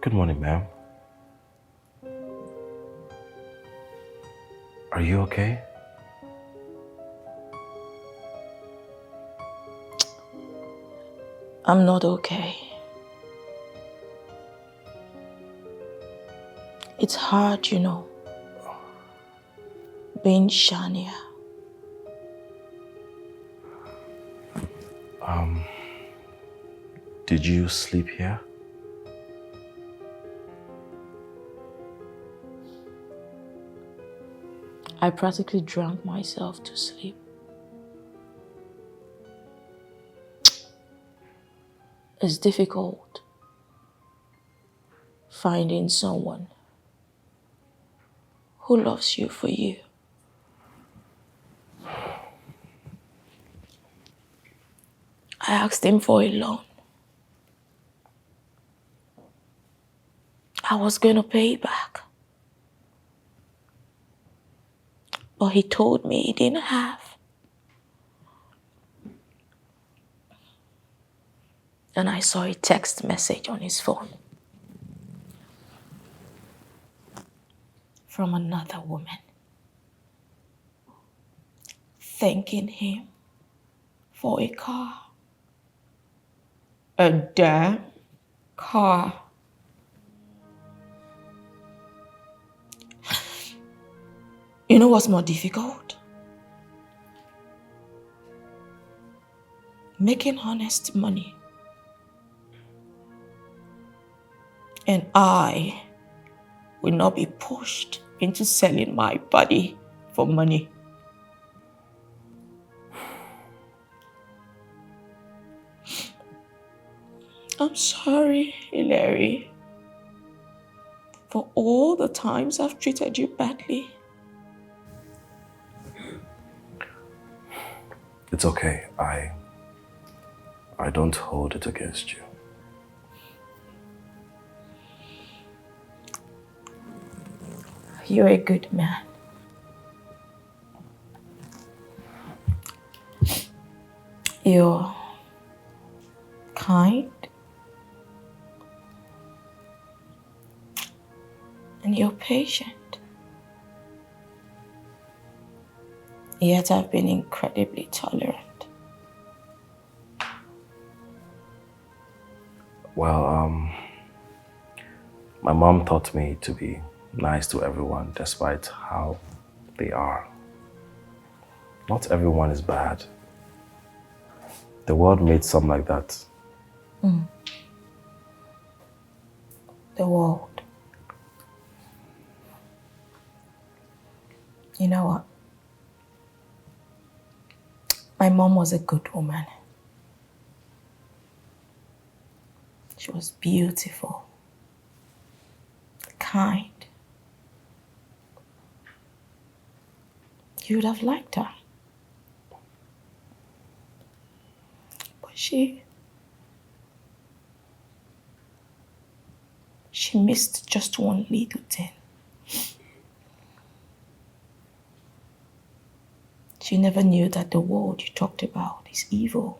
Good morning, ma'am. Are you okay? I'm not okay. It's hard, you know, being Shania. Did you sleep here? I practically drank myself to sleep. It's difficult finding someone who loves you for you. I asked him for a loan. I was going to pay back. But he told me he didn't have. And I saw a text message on his phone from another woman thanking him for a car. A damn car. You know what's more difficult? Making honest money. And I will not be pushed into selling my body for money. I'm sorry, Hilary, for all the times I've treated you badly. It's okay. I don't hold it against you. You're a good man. You're kind. And you're patient. Yet I've been incredibly tolerant. Well, my mom taught me to be nice to everyone despite how they are. Not everyone is bad. The world made some like that. The world. You know what? My mom was a good woman. She was beautiful, kind. You would have liked her. But she missed just one little thing. She never knew that the world you talked about is evil.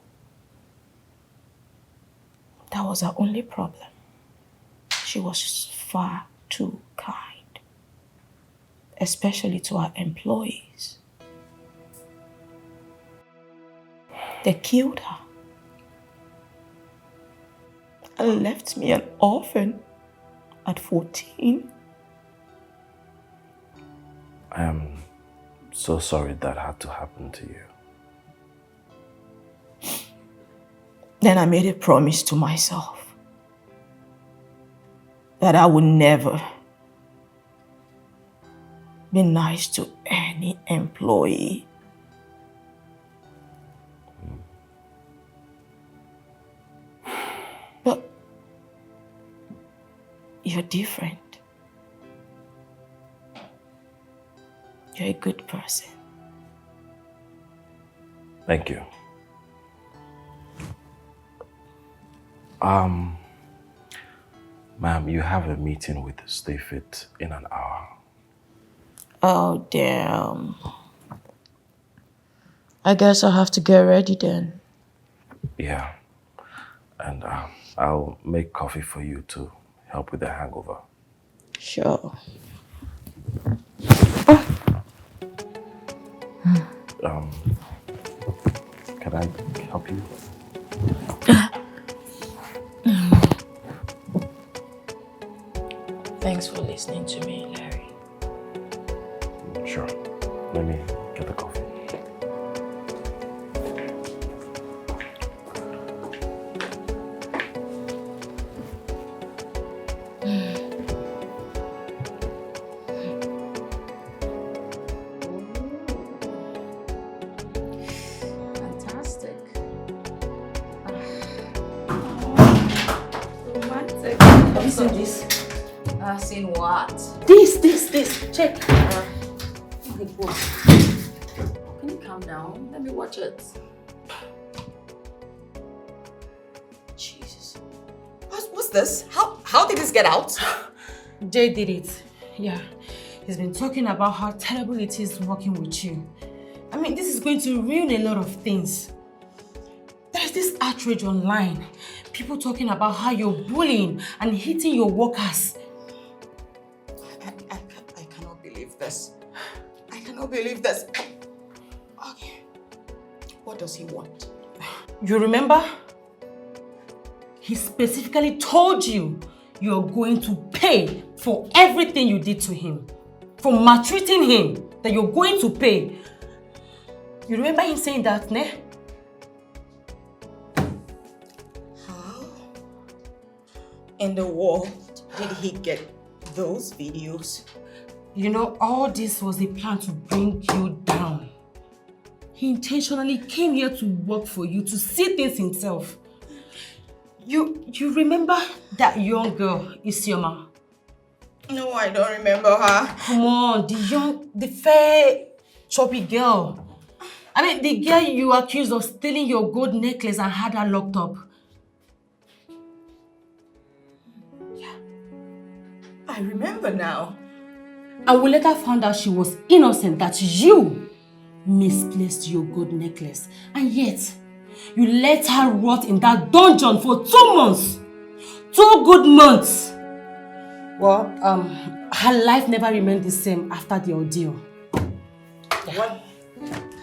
That was her only problem. She was far too kind, especially to her employees. They killed her and left me an orphan at 14. I am so sorry that had to happen to you. Then I made a promise to myself that I would never be nice to any employee. But you're different. You're a good person. Thank you. Ma'am, you have a meeting with Stay Fit in an hour. Oh, damn. I guess I'll have to get ready then. Yeah. And I'll make coffee for you to help with the hangover. Sure. Can I help you? Thanks for listening to me, Larry. Sure. Let me get the coffee. Fantastic. Romantic. Have you seen this? Seen what? This. Check. Can you calm down? Let me watch it. Jesus. What's this? How did this get out? Jay did it. Yeah. He's been talking about how terrible it is working with you. I mean, this is going to ruin a lot of things. There's this outrage online. People talking about how you're bullying and hitting your workers. I cannot believe this. I cannot believe this. Okay. What does he want? You remember? He specifically told you you're going to pay for everything you did to him. For maltreating him, that you're going to pay. You remember him saying that, ne? How in the world did he get those videos? You know, all this was a plan to bring you down. He intentionally came here to work for you, to see things himself. You remember that young girl, Isioma? No, I don't remember her. Come on, the fair, choppy girl. I mean, the girl you accused of stealing your gold necklace and had her locked up. Yeah. I remember now. And we later found out she was innocent, that you misplaced your gold necklace. And yet, you let her rot in that dungeon for 2 months. 2 good months. Well, her life never remained the same after the ordeal. Yeah. What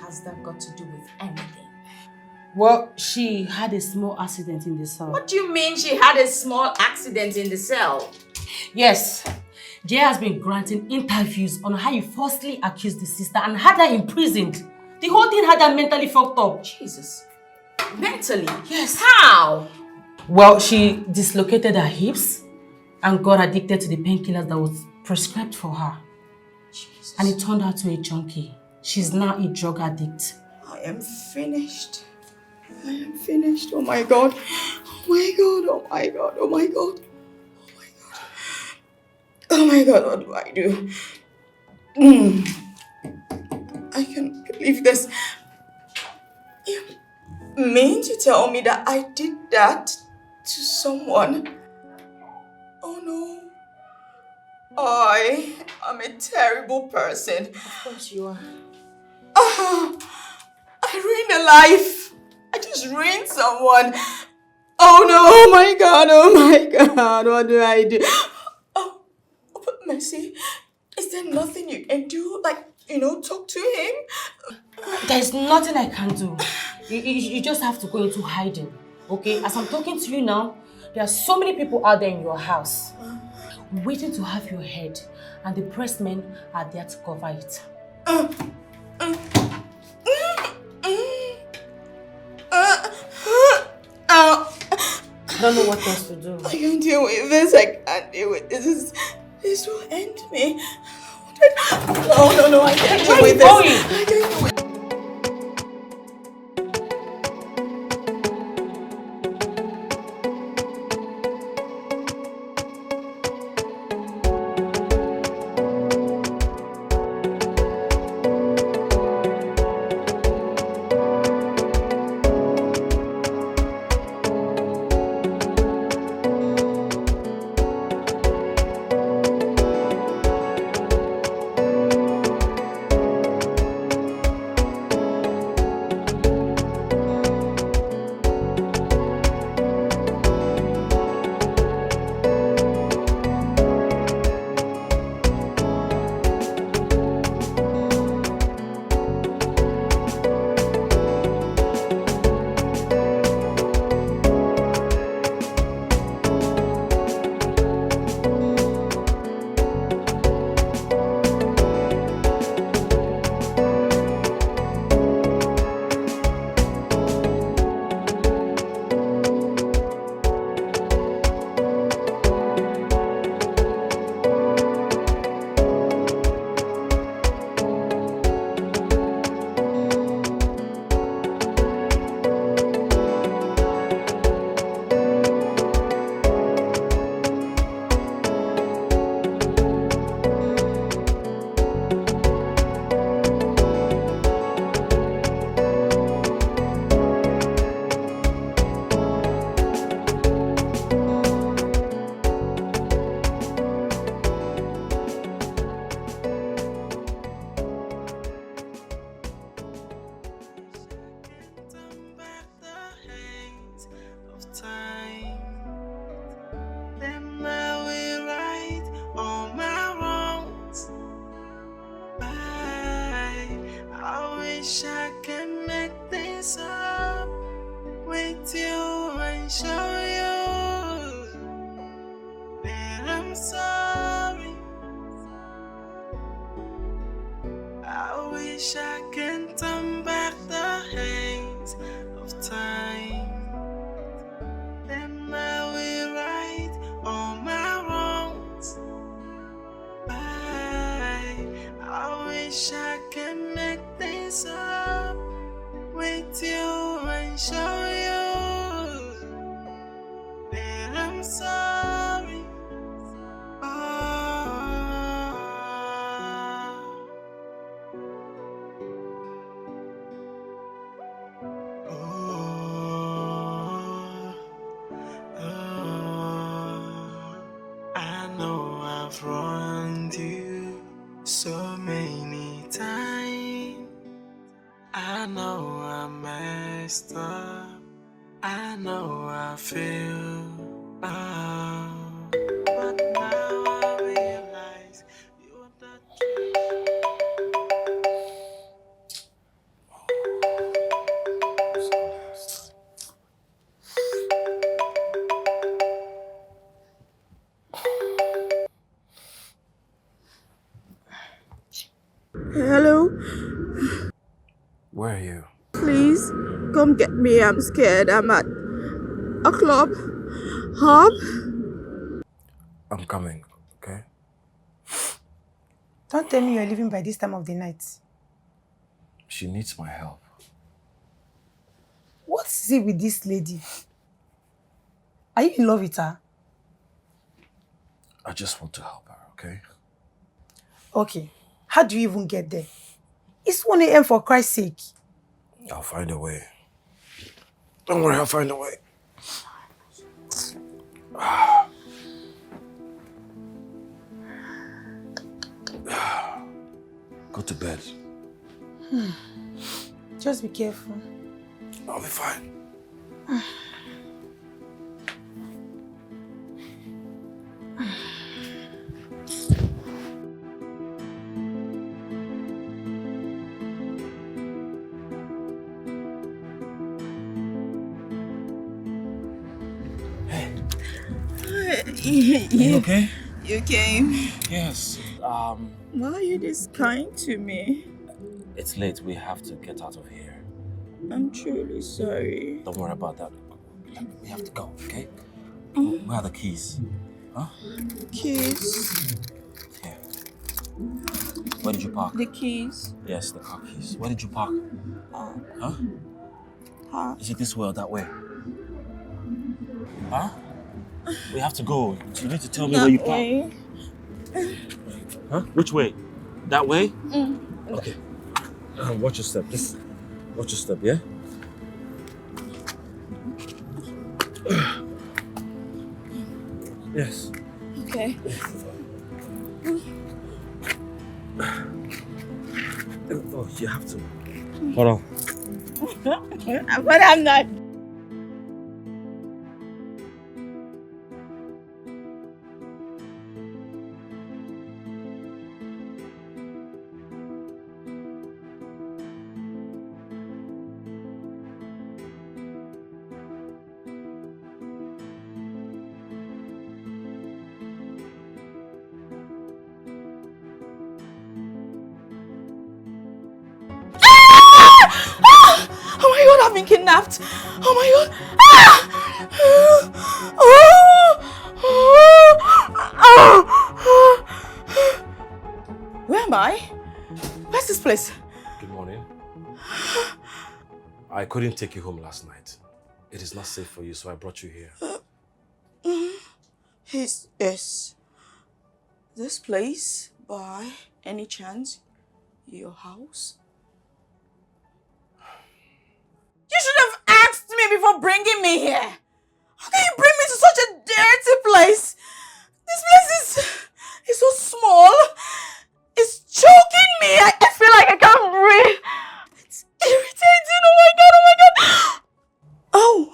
has that got to do with anything? Well, she had a small accident in the cell. What do you mean she had a small accident in the cell? Yes. Jay has been granting interviews on how you falsely accused the sister and had her imprisoned. The whole thing had her mentally fucked up. Jesus. Mentally? Yes. How? Well, she dislocated her hips and got addicted to the painkillers that was prescribed for her. Jesus. And it turned her to a junkie. She's now a drug addict. I am finished. I am finished. Oh my God. Oh my God. Oh my God. Oh my God. Oh my God, what do I do? I can't believe this. You mean to tell me that I did that to someone? Oh no. I am a terrible person. Of course you are. I ruined a life. I just ruined someone. Oh no, oh my God, what do I do? But Mercy, is there nothing you can do? Like, talk to him? There's nothing I can do. You just have to go into hiding, okay? As I'm talking to you now, there are so many people out there in your house waiting to have your head, and the pressed men are there to cover it. I don't know what else to do. I can't deal with this. I can't deal with this. This will end me. No, I can't deal with this. I can't deal with this. wish I can make things up with you and show you that I'm sorry. I know I've wronged you so many times. I know I messed up. I know I feel. But now I realize you're not Hello, Where are you? please come get me. I'm scared. I'm at a club. Hub? I'm coming, okay? Don't tell me you're leaving by this time of the night. She needs my help. What is it with this lady? Are you in love with her? I just want to help her, okay? Okay. How do you even get there? It's 1 a.m. for Christ's sake. I'll find a way. Don't worry, I'll find a way. Go to bed. Just be careful. I'll be fine. You okay? You came. Yes. Why are you this kind to me? It's late. We have to get out of here. I'm truly sorry. Don't worry about that. We have to go, okay? Where are the keys? Huh? Keys. Here. Where did you park? The keys. Yes, the car keys. Where did you park? Huh? Huh? Is it this way or that way? Huh? We have to go. You need to tell me where you park. Way. Huh? Which way? That way? Okay. Watch your step. Just watch your step, yeah? Yes. Okay. Oh, you have to. Hold on. But I'm not. Oh my god, I've been kidnapped. Oh my god. Where am I? Where's this place? Good morning. I couldn't take you home last night. It is not safe for you, so I brought you here. Is this place, by any chance, your house? You should have asked me before bringing me here. How can you bring me to such a dirty place? This place is so small. It's choking me. I feel like I can't breathe. It's irritating. Oh my god, oh my god. Oh.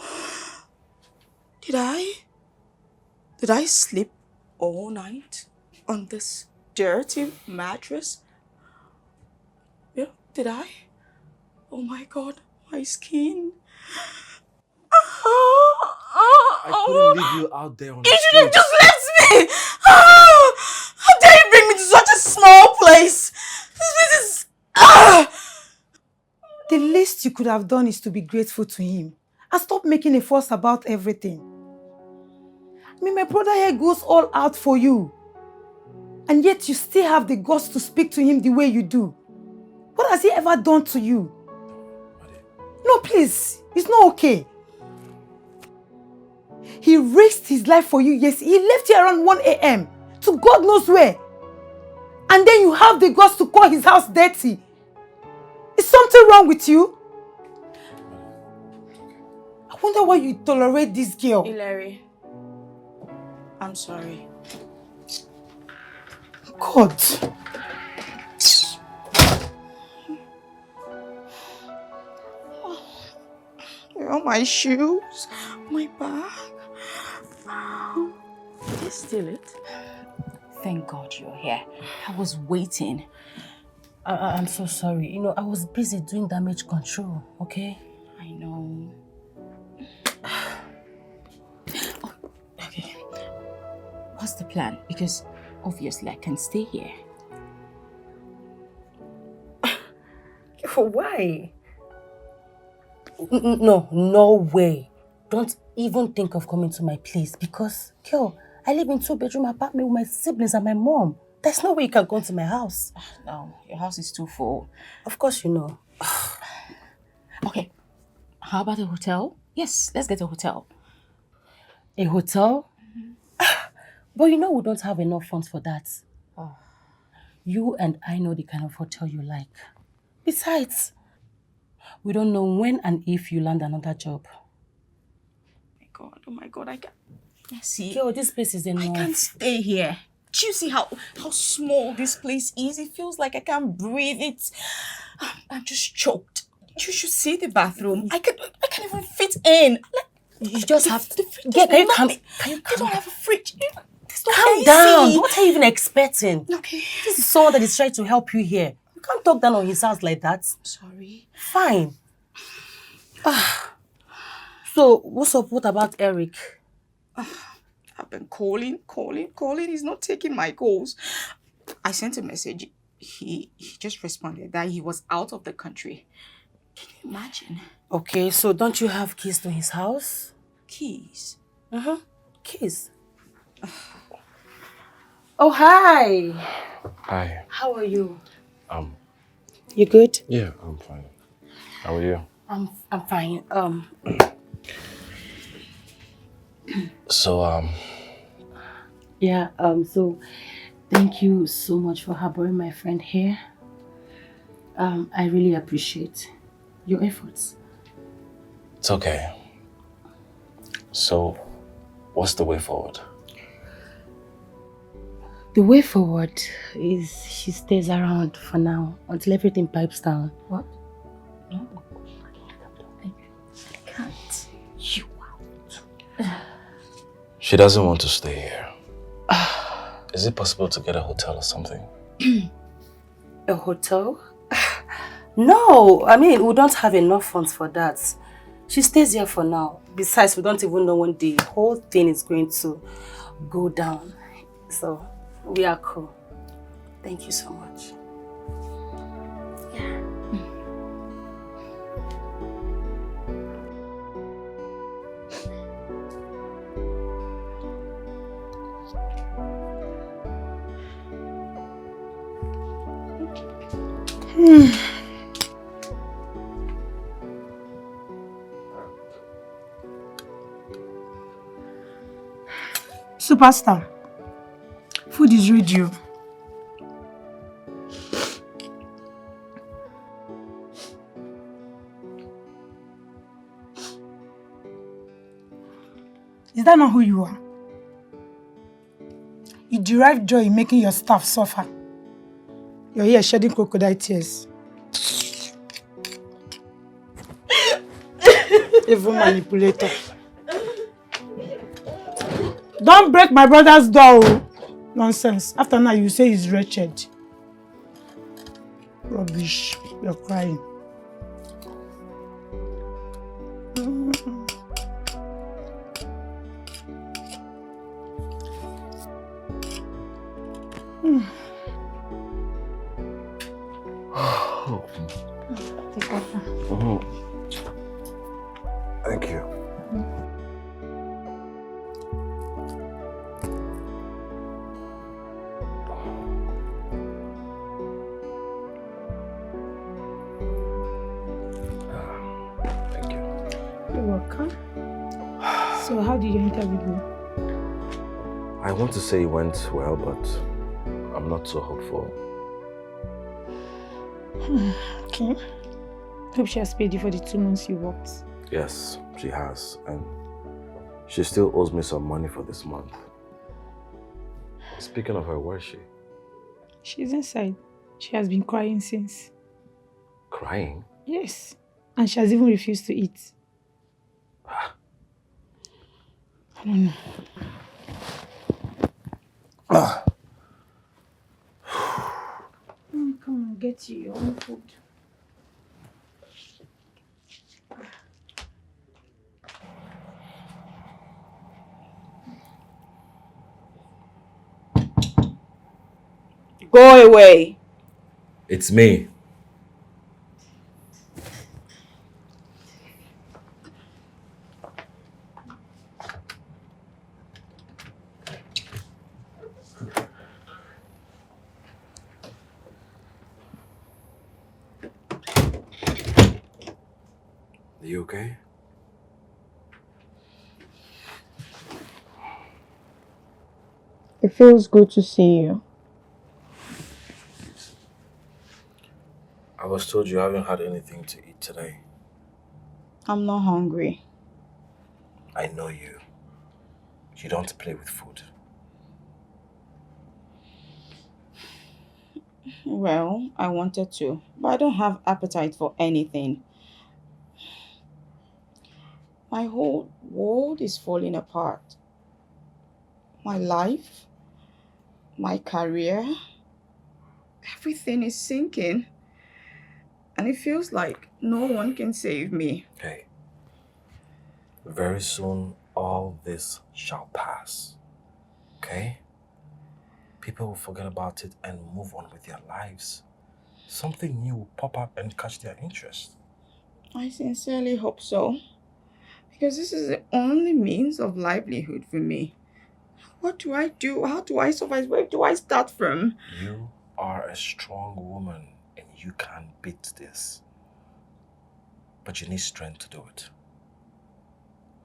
Did I sleep all night on this dirty mattress? Yeah, did I? Oh my god, my skin. I couldn't leave you out there on the You should have streets. just left me! How dare you bring me to such a small place? This place is... The least you could have done is to be grateful to him and stop making a fuss about everything. I mean, my brother here goes all out for you. And yet you still have the guts to speak to him the way you do. What has he ever done to you? No, please. It's not okay. He risked his life for you. Yes, he left here around 1 a.m. to God knows where. And then you have the guts to call his house dirty. Is something wrong with you? I wonder why you tolerate this girl. Hilary, I'm sorry. God. Where are my shoes? My bag? Did you steal it? Thank God you're here. I was waiting. I'm so sorry. You know, I was busy doing damage control, okay? I know. Oh, okay. What's the plan? Because obviously I can stay here. Why? No way. Don't even think of coming to my place because, girl, I live in 2-bedroom apartment with my siblings and my mom. There's no way you can come to my house. No, your house is too full. Of course you know. Okay, how about a hotel? Yes, let's get a hotel. A hotel? But you know we don't have enough funds for that. Oh. You and I know the kind of hotel you like. Besides, we don't know when and if you land another job. Oh my God, I can't. See, Girl, this place is enough. I can't stay here. Do you see how small this place is? It feels like I can't breathe. I'm just choked. You should see the bathroom. I can't even fit in. You just have to. Can you calm? They don't have a fridge. Calm down. What are you even expecting? Okay. This is someone that is trying to help you here. You can't talk down on his house like that. Sorry. Fine. So, what's up? What about Eric? I've been calling. He's not taking my calls. I sent a message. He just responded that he was out of the country. Can you imagine? Okay, so don't you have keys to his house? Keys? Keys. Oh, hi. Hi. How are you? You good? Yeah, I'm fine. How are you? I'm fine. So, Yeah, so thank you so much for harboring my friend here. I really appreciate your efforts. it's okay. So, what's the way forward? The way forward is she stays around for now until everything pipes down. What? No. I can't. You out. She doesn't want to stay here. Is it possible to get a hotel or something? A hotel? No, I mean, we don't have enough funds for that. She stays here for now. Besides, we don't even know when the whole thing is going to go down. So, we are cool. Thank you so much. Yeah. Superstar, food is ready. Is that not who you are? You derive joy in making your staff suffer. You're here shedding crocodile tears. Evil manipulator. Don't break my brother's door. Nonsense. After now, you say he's wretched. Rubbish. You're crying. Thank you. So how did your interview go? I want to say it went well, but I'm not so hopeful. Okay. Hope she has paid you for the 2 months you worked. Yes, she has. And she still owes me some money for this month. Speaking of her, where is she? She's inside. She has been crying since. Crying? Yes. And she has even refused to eat. I don't know. Come on, get you your own food. Go away. It's me. Are you okay? It feels good to see you. I was told you haven't had anything to eat today. I'm not hungry. I know you. You don't play with food. Well, I wanted to, but I don't have appetite for anything. My whole world is falling apart. My life, my career, everything is sinking. And it feels like no one can save me. Hey, very soon all this shall pass. Okay? People will forget about it and move on with their lives. Something new will pop up and catch their interest. I sincerely hope so. Because this is the only means of livelihood for me. What do I do? How do I survive? Where do I start from? You are a strong woman and you can beat this. But you need strength to do it.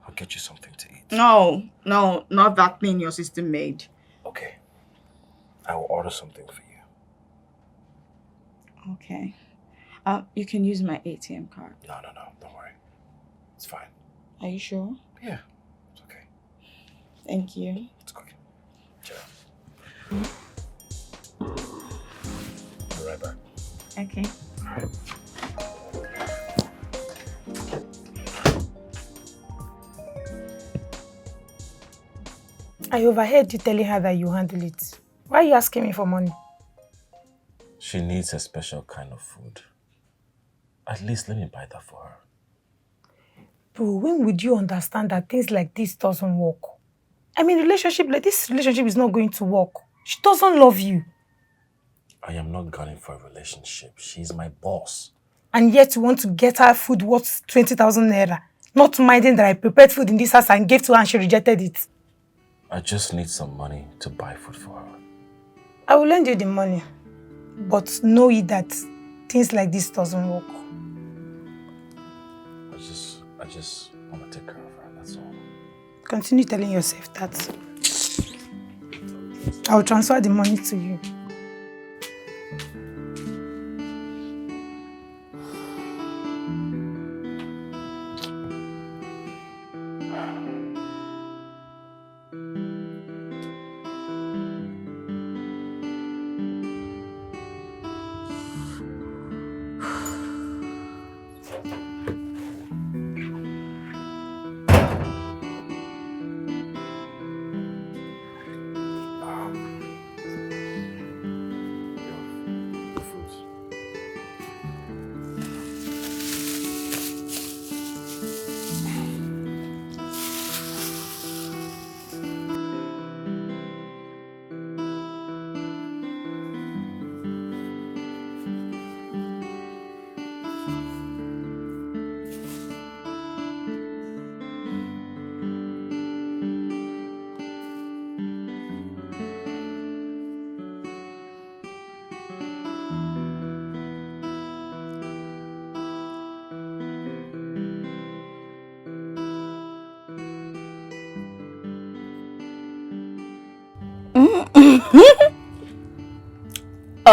I'll get you something to eat. No, not that thing your sister made. Okay. I will order something for you. Okay. You can use my ATM card. No, don't worry. It's fine. Are you sure? Yeah, it's okay. Thank you. It's okay. Ciao. I'll be right back. Okay. All right. I overheard you telling her that you handle it. Why are you asking me for money? She needs a special kind of food. At least let me buy that for her. Bro, when would you understand that things like this doesn't work? I mean, this relationship is not going to work. She doesn't love you. I am not gunning for a relationship. She's my boss. And yet you want to get her food worth 20,000 naira. Not minding that I prepared food in this house and gave to her and she rejected it. I just need some money to buy food for her. I will lend you the money. But know it that things like this doesn't work. I just want to take care of her, that's all. Continue telling yourself that. I will transfer the money to you.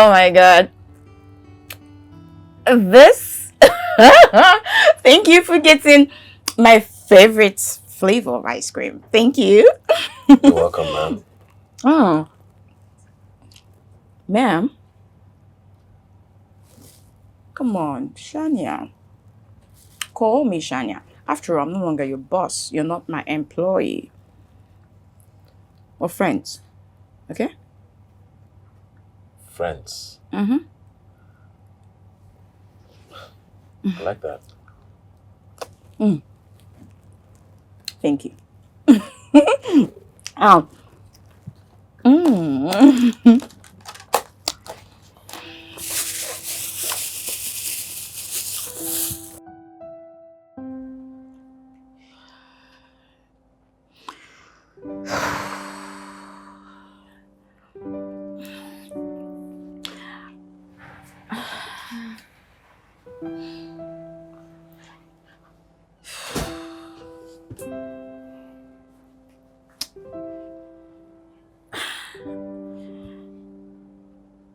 Oh my god. This? Thank you for getting my favorite flavor of ice cream. Thank you. You're welcome, ma'am. Oh. Ma'am? Come on, Shania. Call me Shania. After all, I'm no longer your boss. You're not my employee. We're friends. Okay? Friends. Mm-hmm. I like that. Mm. Thank you. Oh. Mm.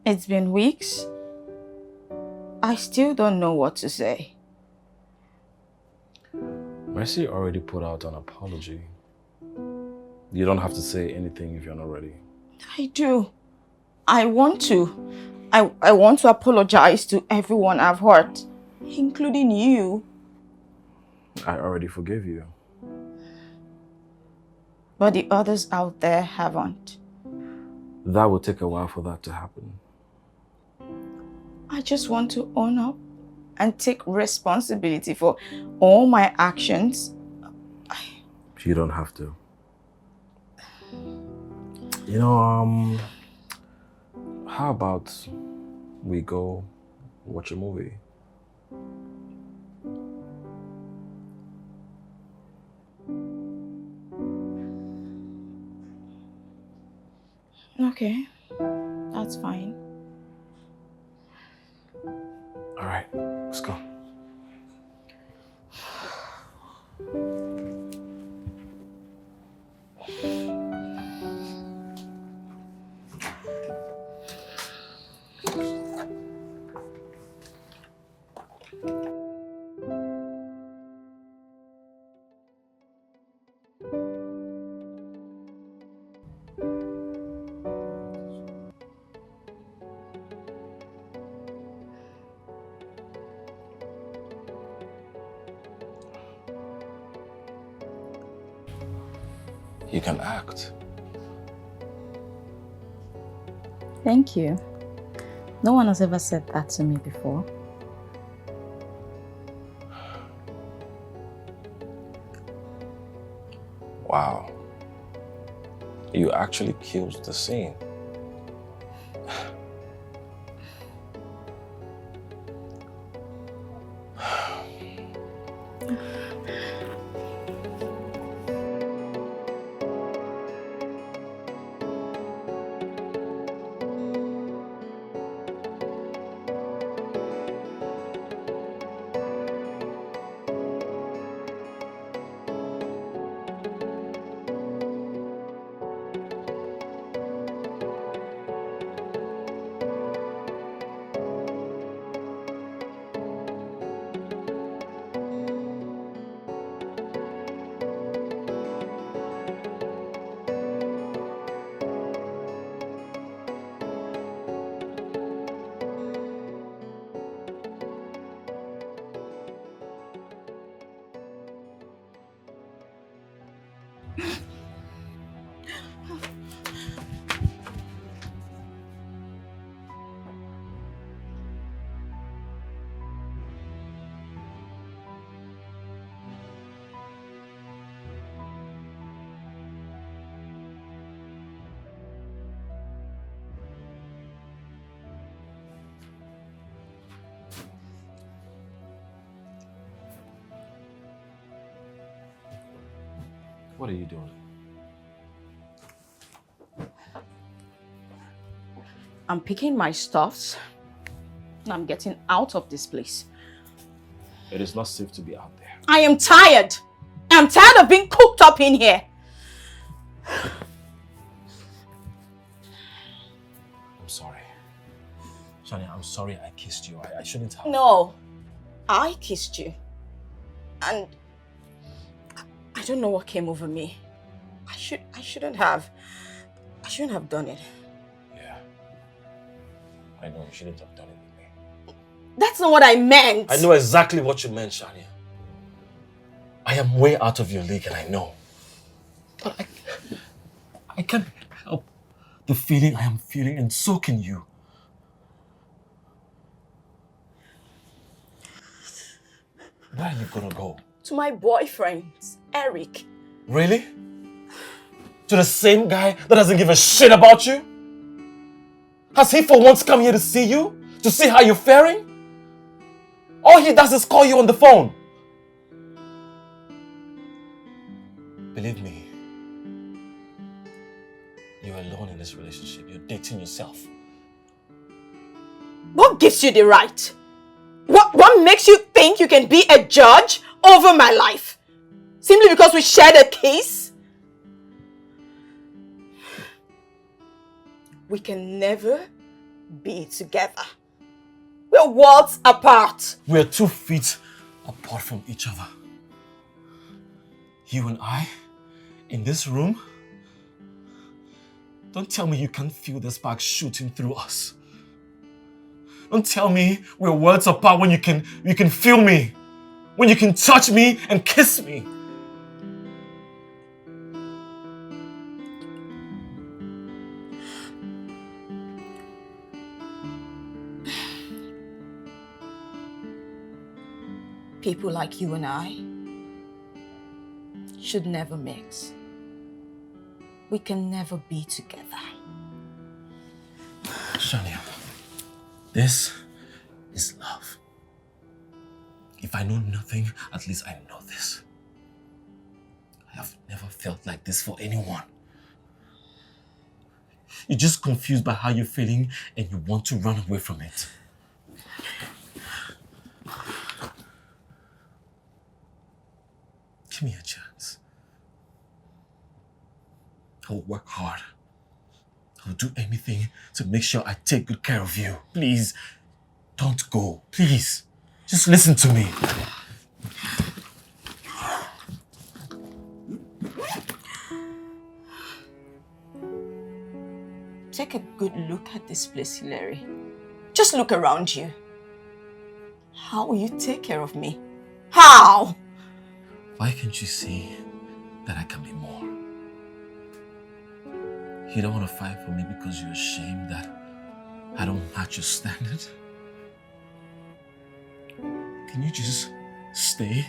It's been weeks. I still don't know what to say. Mercy already put out an apology. You don't have to say anything if you're not ready. I do. I want to. I want to apologize to everyone I've hurt, including you. I already forgave you. But the others out there haven't. That will take a while for that to happen. I just want to own up and take responsibility for all my actions. You don't have to. You know, how about we go watch a movie? Okay, that's fine. All right, let's go. You can act. Thank you. No one has ever said that to me before. Wow. You actually killed the scene. What are you doing? I'm picking my stuffs and I'm getting out of this place. It is not safe to be out there. I am tired. I'm tired of being cooped up in here. I'm sorry. Shania, I'm sorry I kissed you. I shouldn't have. No, I kissed you. And I don't know what came over me. I shouldn't have done it. Yeah. I know you shouldn't have done it with me. That's not what I meant. I know exactly what you meant, Shania. I am way out of your league and I know. But I can't help the feeling I am feeling, and so can you. Where are you gonna go? To my boyfriend, Eric. Really? To the same guy that doesn't give a shit about you? Has he for once come here to see you? To see how you're faring? All he does is call you on the phone. Believe me, you're alone in this relationship. You're dating yourself. What gives you the right? What makes you think you can be a judge over my life? Simply because we shared a case? We can never be together. We're worlds apart. We're 2 feet apart from each other. You and I, in this room. Don't tell me you can't feel the spark shooting through us. Don't tell me we're worlds apart when you can feel me. When you can touch me and kiss me. People like you and I should never mix. We can never be together. Shania, this is love. If I know nothing, at least I know this. I have never felt like this for anyone. You're just confused by how you're feeling and you want to run away from it. Give me a chance. I will work hard. I will do anything to make sure I take good care of you. Please, don't go. Please, just listen to me. Take a good look at this place, Hilary. Just look around you. How will you take care of me? How? Why can't you see that I can be more? You don't want to fight for me because you're ashamed that I don't match your standard? Can you just stay?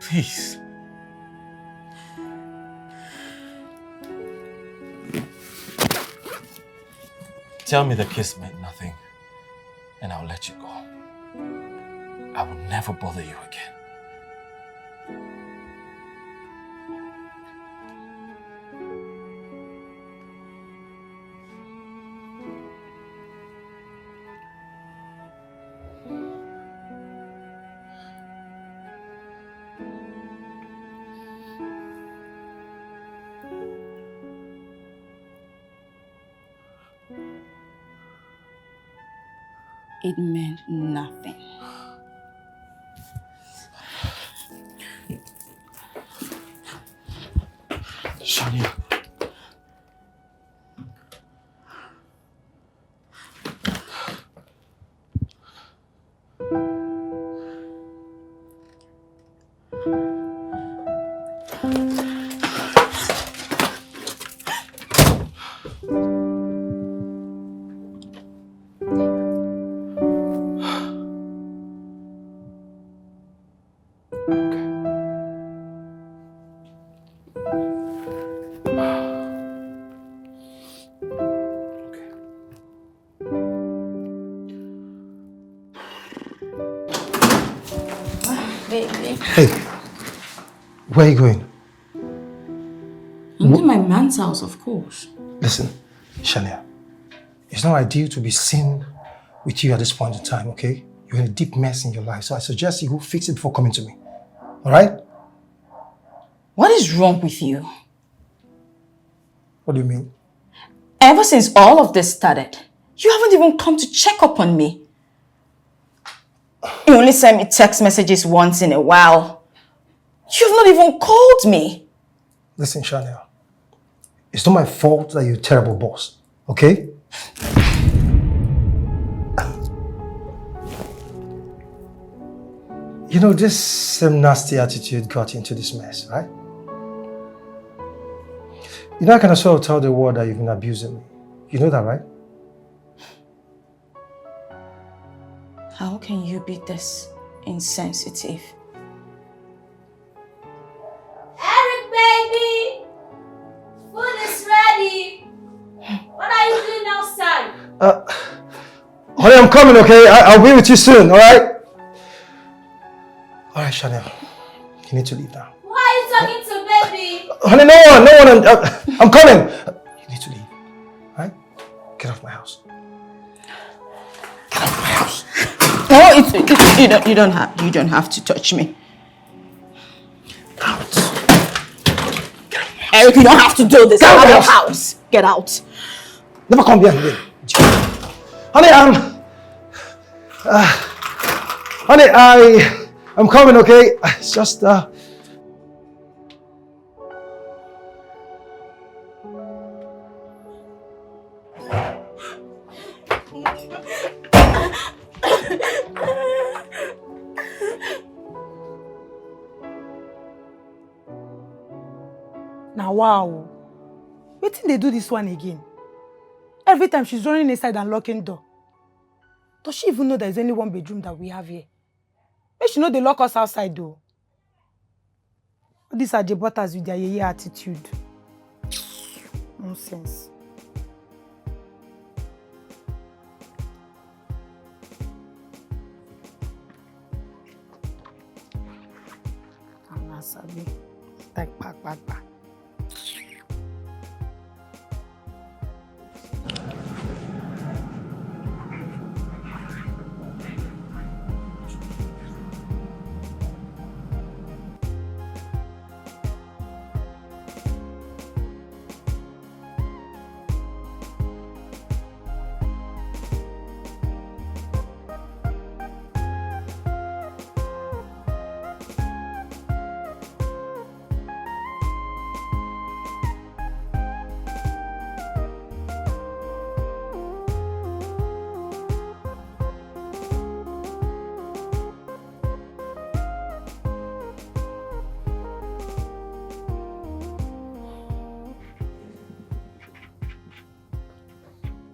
Please. Tell me the kiss meant nothing, and I'll let you go. I will never bother you again. It meant nothing. Shania. Hey, where are you going? I'm to my man's house, of course. Listen, Shania, it's not ideal to be seen with you at this point in time, okay? You're in a deep mess in your life, so I suggest you go fix it before coming to me. All right? What is wrong with you? What do you mean? Ever since all of this started, You haven't even come to check up on me. You only send me text messages once in a while. You've not even called me. Listen, Chanel. It's not my fault that you're a terrible boss, okay? You know, this same nasty attitude got you into this mess, right? You know, I can also tell the world that you've been abusing me. You know that, right? How can you be this insensitive? Eric, baby! Food is ready! What are you doing outside? Honey, I'm coming, okay? I'll be with you soon, alright? Alright, Chanel. You need to leave now. Who are you talking to, baby? Honey, no one. I'm coming. You need to leave, alright? Get off my house. Get off my house. No, you don't have to touch me. Out. Eric, you don't have to do this. Get out of your house. Get out. Never come here again. Honey, I'm coming, okay? It's just, Now, wow. Wait till they do this one again. Every time she's running inside and locking door. Does she even know there's only one bedroom that we have here? Make she know they lock us outside though. These are the butters with their yeye attitude. Nonsense. I'm not sorry. Back.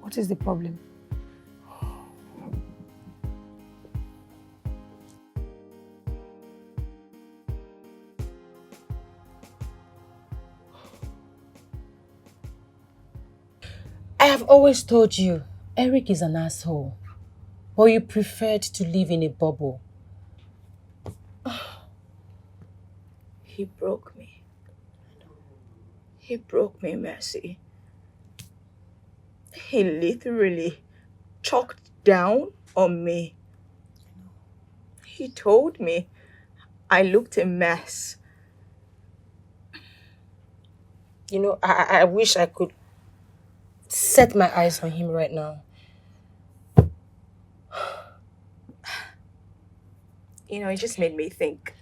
What is the problem? I have always told you, Eric is an asshole. But you preferred to live in a bubble. He broke me. He broke me, Mercy. He literally chalked down on me. He told me I looked a mess. You know, I wish I could set my eyes on him right now. You know, it just made me think.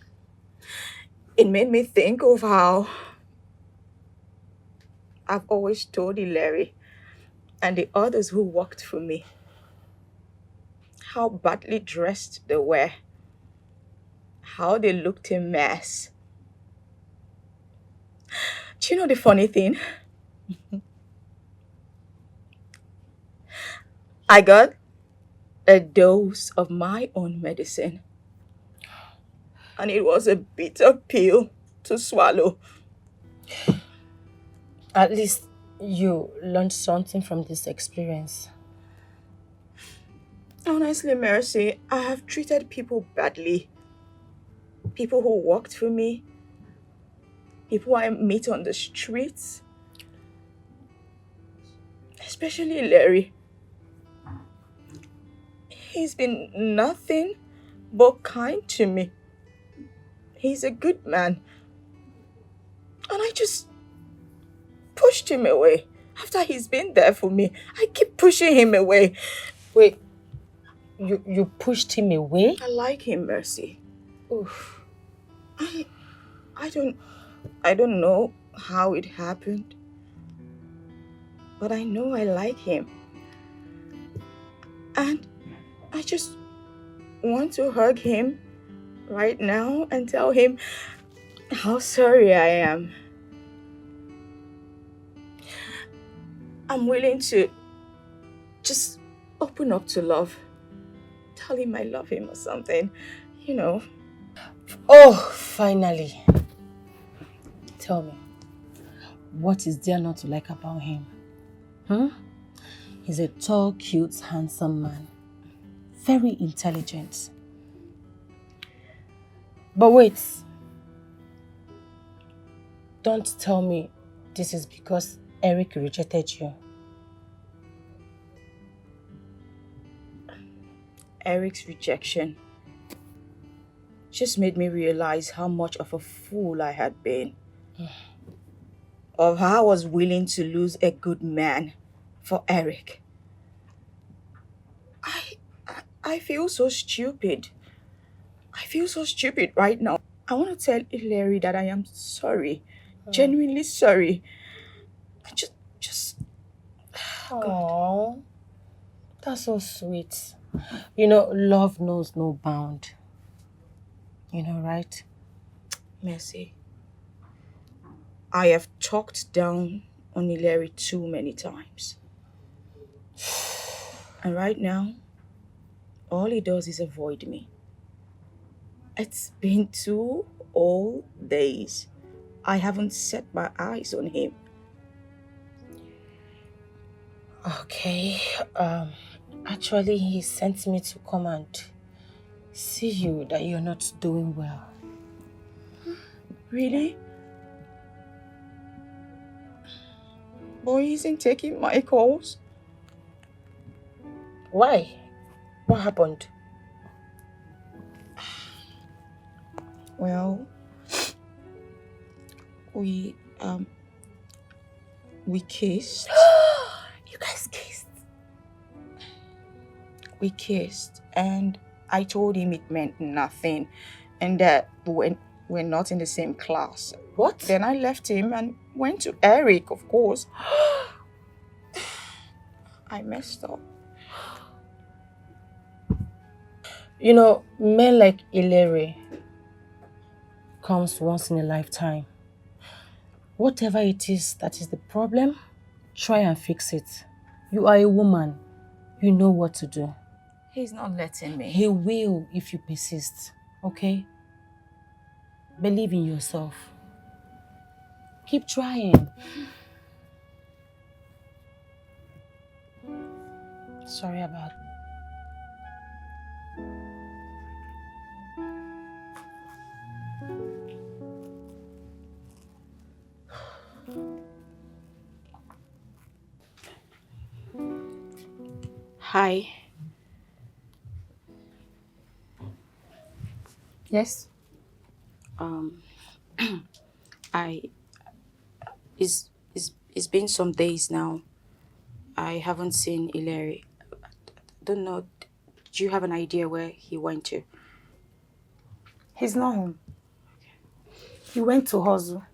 It made me think of how I've always told Larry and the others who worked for me how badly dressed they were, how they looked a mess. Do you know the funny thing? I got a dose of my own medicine. And it was a bitter pill to swallow. At least you learned something from this experience. Honestly, Mercy, I have treated people badly. People who worked for me. People I meet on the streets. Especially Larry. He's been nothing but kind to me. He's a good man. And I just pushed him away. After he's been there for me, I keep pushing him away. Wait, you pushed him away? I like him, Mercy. Oof. I don't know how it happened, but I know I like him. And I just want to hug him right now and tell him how sorry I am. I'm willing to just open up to love. Tell him I love him or something, you know. Oh, finally. Tell me, what is there not to like about him? He's a tall, cute, handsome man. Very intelligent. But wait. Don't tell me this is because Eric rejected you. Eric's rejection just made me realize how much of a fool I had been. Of how I was willing to lose a good man for Eric. I feel so stupid. I feel so stupid right now. I want to tell Larry that I am sorry. Genuinely sorry. I just... Oh, that's so sweet. You know, love knows no bound. You know, right? Mercy, I have talked down on Larry too many times. And right now, all he does is avoid me. It's been 2 whole days. I haven't set my eyes on him. Okay, actually he sent me to come and see you that you're not doing well. Really? Boy isn't taking my calls. Why? What happened? Well, we kissed. You guys kissed? We kissed, and I told him it meant nothing, and that we're not in the same class. What? Then I left him and went to Eric, of course. I messed up. You know, men like Ilere comes once in a lifetime. Whatever it is that is the problem, try and fix it. You are a woman. You know what to do. He's not letting me. He will if you persist, okay? Believe in yourself. Keep trying. Sorry about. Hi. Yes? It's been some days now. I haven't seen Ilari. I don't know. Do you have an idea where he went to? He's not home. He went to hustle,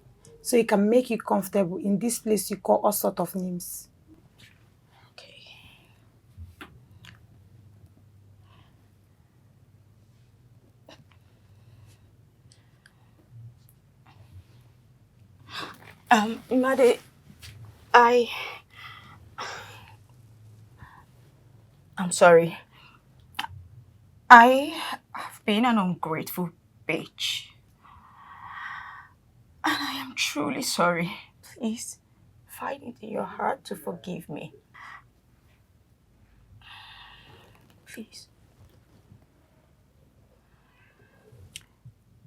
so he can make you comfortable in this place you call all sort of names. Made, I'm sorry. I have been an ungrateful bitch. And I am truly sorry. Please, find it in your heart to forgive me. Please.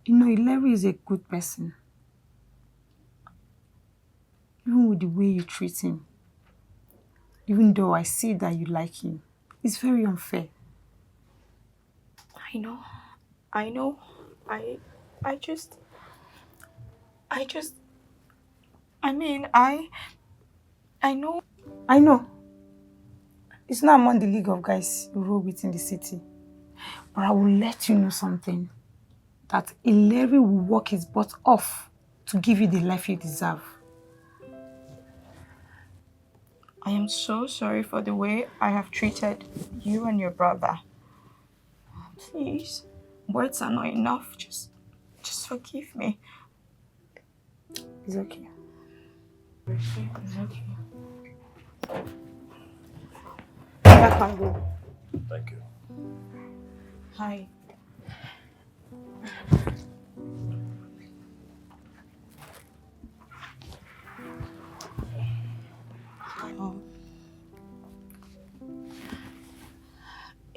You know, Larry is a good person. Even with the way you treat him. Even though I see that you like him. It's very unfair. I know. I know. I know. It's not among the league of guys you roll with in the city. But I will let you know something. That Ileri will work his butt off to give you the life you deserve. I am so sorry for the way I have treated you and your brother. Please, words are not enough. Just forgive me. It's okay. It's okay. I can go. Thank you. Hi.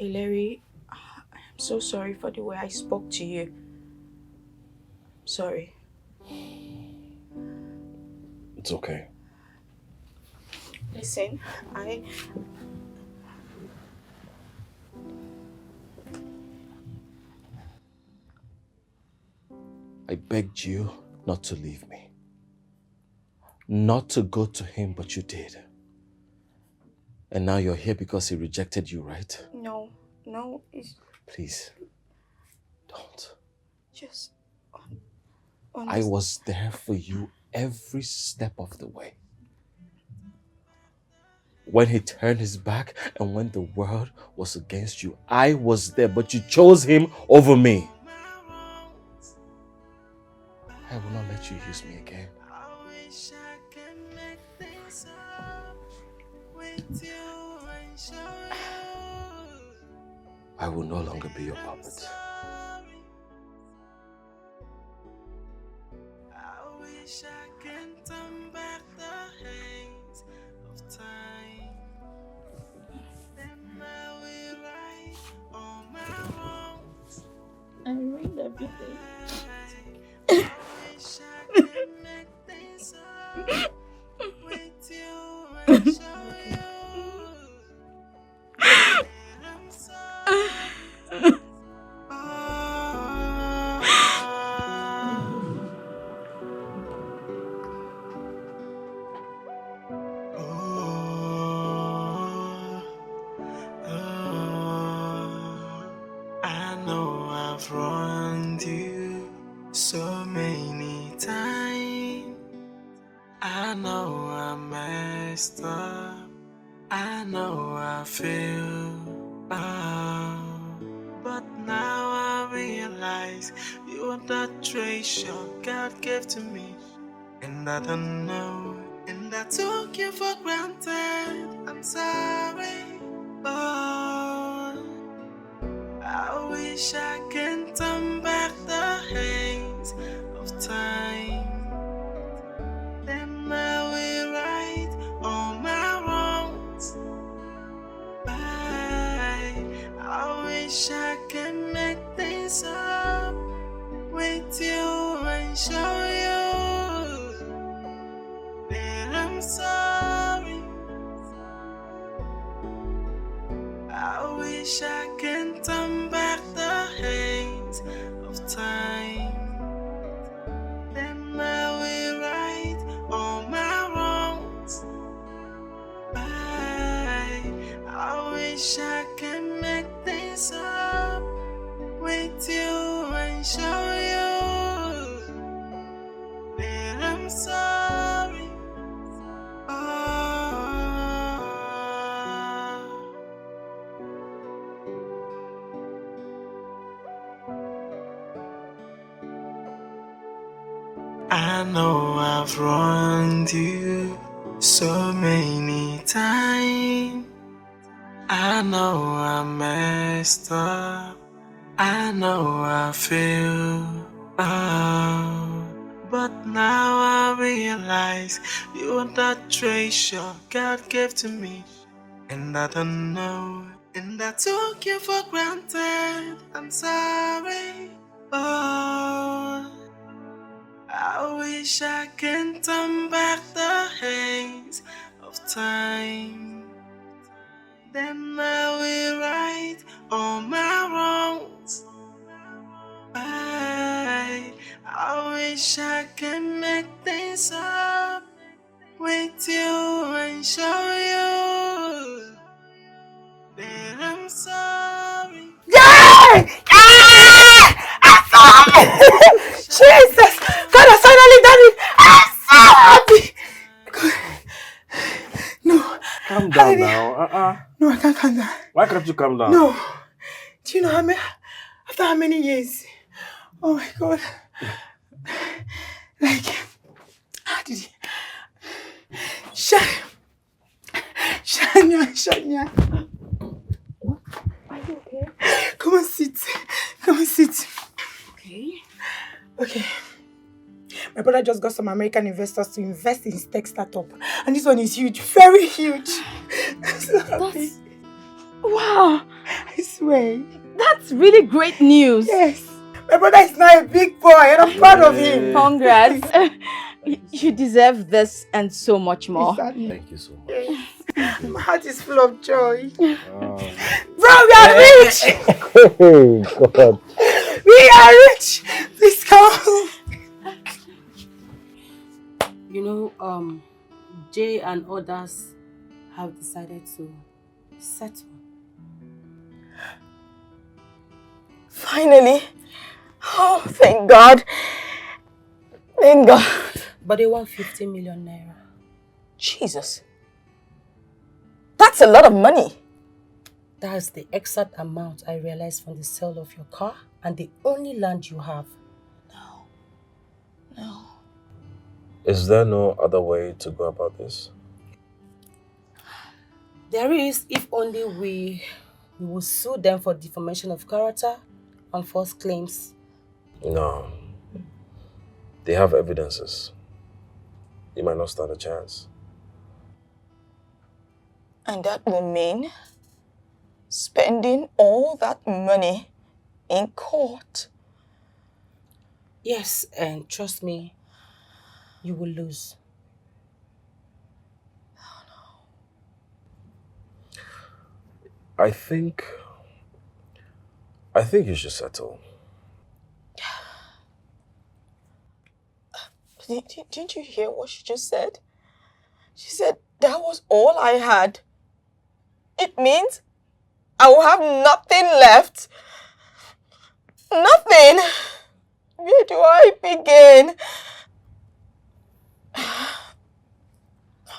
Ileri, I'm so sorry for the way I spoke to you. Sorry. It's okay. Listen, I begged you not to leave me. Not to go to him, but you did. And now you're here because he rejected you, right? No, it's Please, don't. just... I was there for you every step of the way. When he turned his back and when the world was against you, I was there, but you chose him over me. I will not let you use me again. I will no longer be your puppet. I ruined everything. I know I've wronged you so many times. I know I messed up. I know I feel bad. But now I realize you are the treasure God gave to me. And I don't know. And I took you for granted. I'm sorry. Oh, I wish I can turn back the hands of time. Then I will right all my wrongs. I wish I can make things up with you and show you that I'm sorry. I wish I can turn back the hands of time. Then I will right all my wrongs. I wish I can make things up with you and show you that I'm sorry. I know I've wronged you so many times. I know I messed up. I know I feel bad. But now I realize you are the treasure God gave to me. And I don't know. And I took you for granted. I'm sorry. Oh, I wish I can turn back the hands of time. Then I will right all my wrongs. I wish I can make things up with you and I'm sorry. Yeah! I'm so happy! Jesus! God has finally done it! I'm so happy! God. No. Calm down now. No, I can't calm down. Why can't you calm down? No. Do you know after how many years? Oh my God. Like, how did he? Shania. What? Are you okay? Come and sit. Okay. My brother just got some American investors to invest in his tech startup. And this one is huge, very huge. I'm so happy. Wow. I swear. That's really great news. Yes. My brother is now a big boy and I'm proud of him. Congrats. You deserve this and so much more. Exactly. Thank you so much. My heart is full of joy. Oh. Bro, we are rich! Oh, God. We are rich! Please come. You know, Jay and others have decided to settle. Finally. Oh, thank God. Thank God. But they want 50 million naira. Jesus. That's a lot of money. That's the exact amount I realized from the sale of your car and the only land you have. No. Is there no other way to go about this? There is, if only we will sue them for defamation of character and false claims. No. They have evidences. You might not stand a chance. And that will mean spending all that money in court. Yes, and trust me, you will lose. I think you should settle. Didn't you hear what she just said? She said that was all I had. It means I will have nothing left. Nothing. Where do I begin?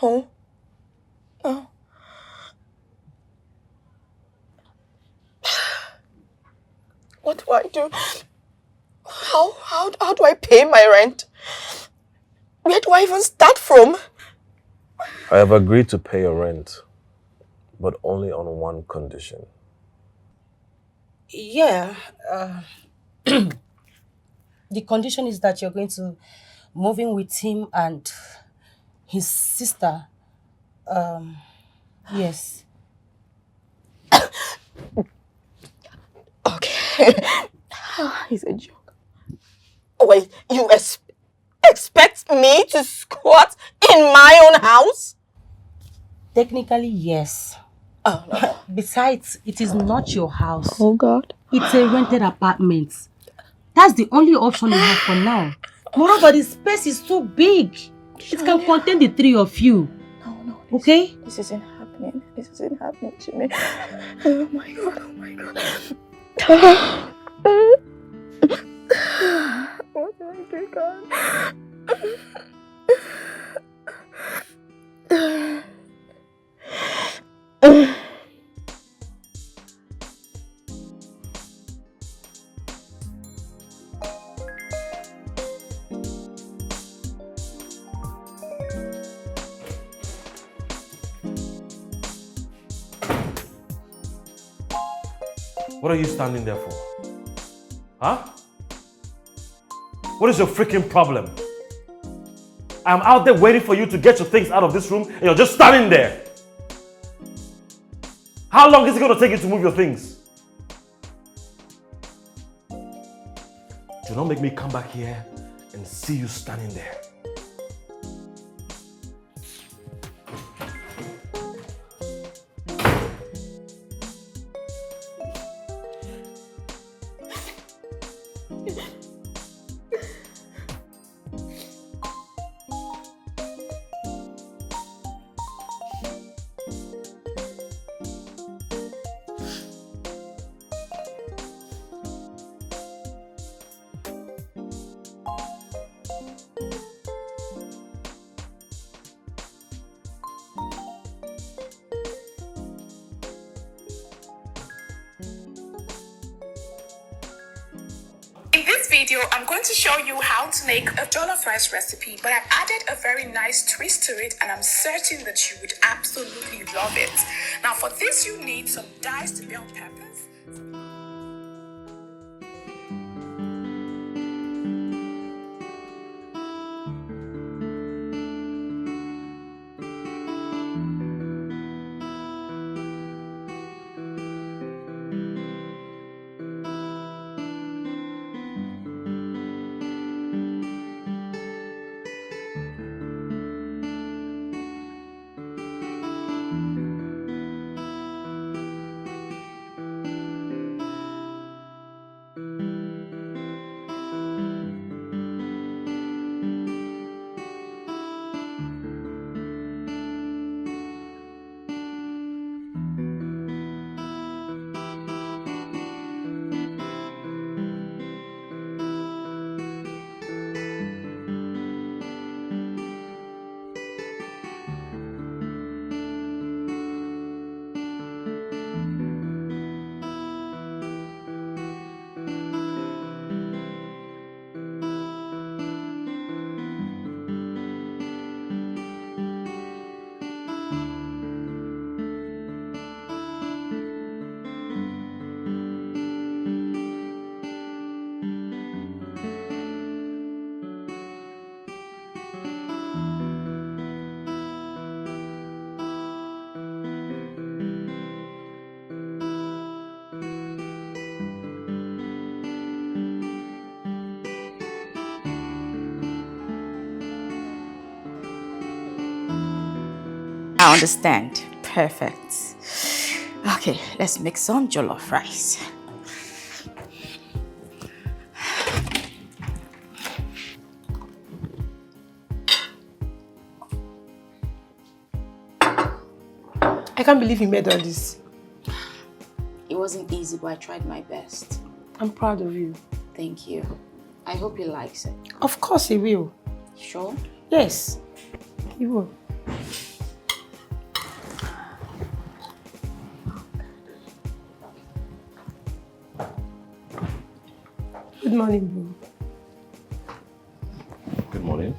No. No. What do I do? How do I pay my rent? Where do I even start from? I have agreed to pay your rent, but only on one condition. Yeah. The condition is that you're going to move in with him and his sister. Yes. Okay. He's a joke. Wait, you expect me to squat in my own house? Technically, yes. Oh, no. Besides, it is not your house. Oh, God. It's a rented apartment. That's the only option you have for now. Moreover, the space is too big. It can contain the three of you. No. Okay? This isn't happening. This isn't happening to me. Oh, my God. Oh, my God. What do I do, God? What are you standing there for? Huh? What is your freaking problem? I'm out there waiting for you to get your things out of this room and you're just standing there. How long is it going to take you to move your things? Do not make me come back here and see you standing there. video, I'm going to show you how to make a jollof rice recipe, but I've added a very nice twist to it, and I'm certain that you would absolutely love it. Now, for this, you need some diced bell peppers. I understand. Perfect. Okay, let's make some jollof rice. I can't believe you made all this. It wasn't easy, but I tried my best. I'm proud of you. Thank you. I hope he likes it. Of course he will. Sure? Yes, he will. Good morning, bro. Good morning.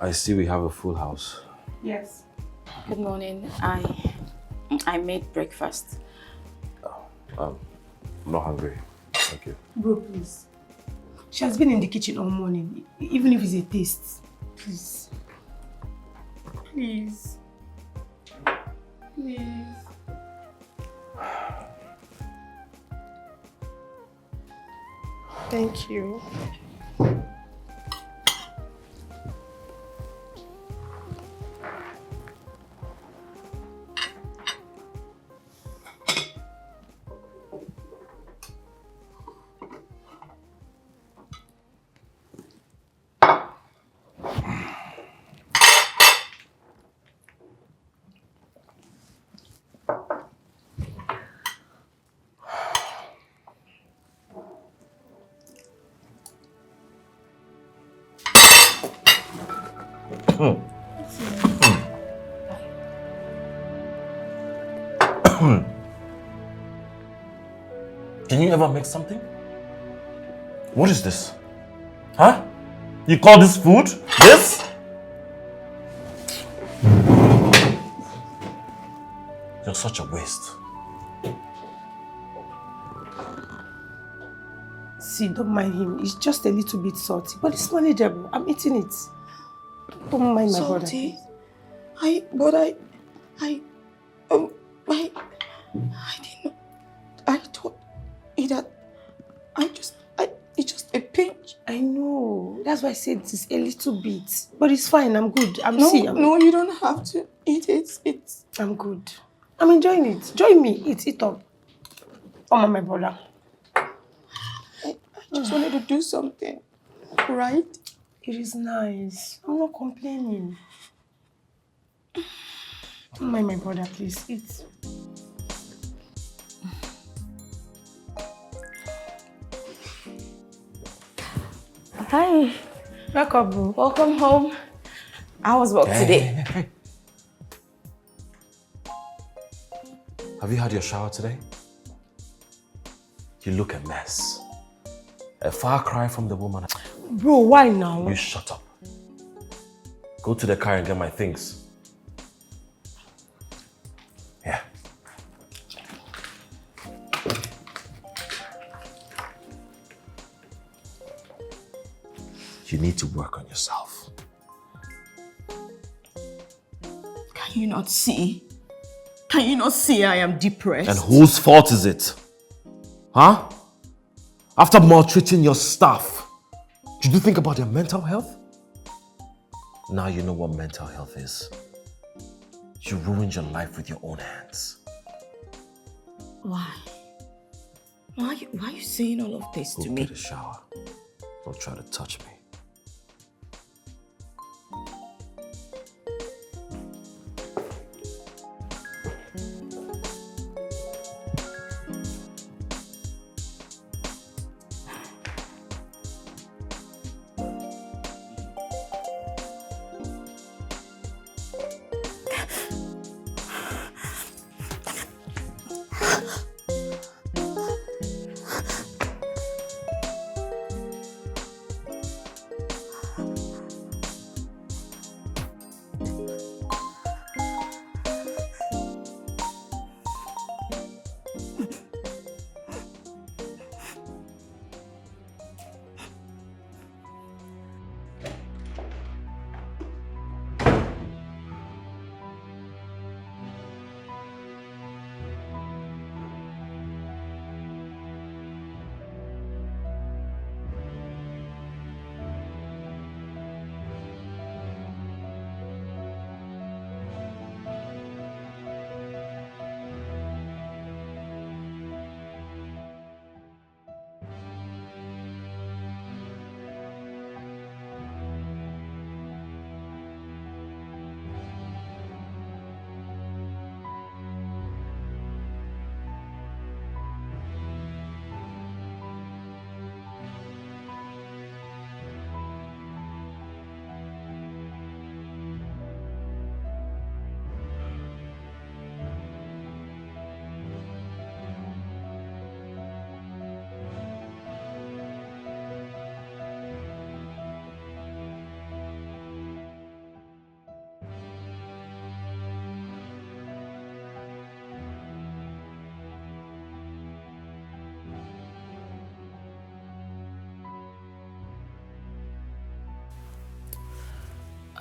I see we have a full house. Yes. Good morning. I made breakfast. I'm not hungry. Thank you. Bro, please. She has been in the kitchen all morning, even if it's a taste. Please. Please. Please. Thank you. Can you ever make something? What is this? Huh? You call this food? This? You're such a waste. See, don't mind him. It's just a little bit salty, but it's manageable. I'm eating it. Don't mind my brother. Salty? I didn't know. I thought it had, it's just a pinch. I know. That's why I said it's a little bit. But it's fine. I'm good. No, you don't have to eat it. I'm good. I'm enjoying it. Join me. Eat up. Oh, my brother. I just wanted to do something, right? It is nice. I'm not complaining. Don't mind my brother, please. Eat. Hi. Welcome, bro. Welcome home. How was work today? Have you had your shower today? You look a mess. A far cry from the woman. Bro, why now? You shut up. Go to the car and get my things. Yeah. You need to work on yourself. Can you not see? Can you not see I am depressed? And whose fault is it? Huh? After maltreating your staff, did you think about your mental health? Now you know what mental health is. You ruined your life with your own hands. Why? Why are you saying all of this to me? Go get a shower. Don't try to touch me.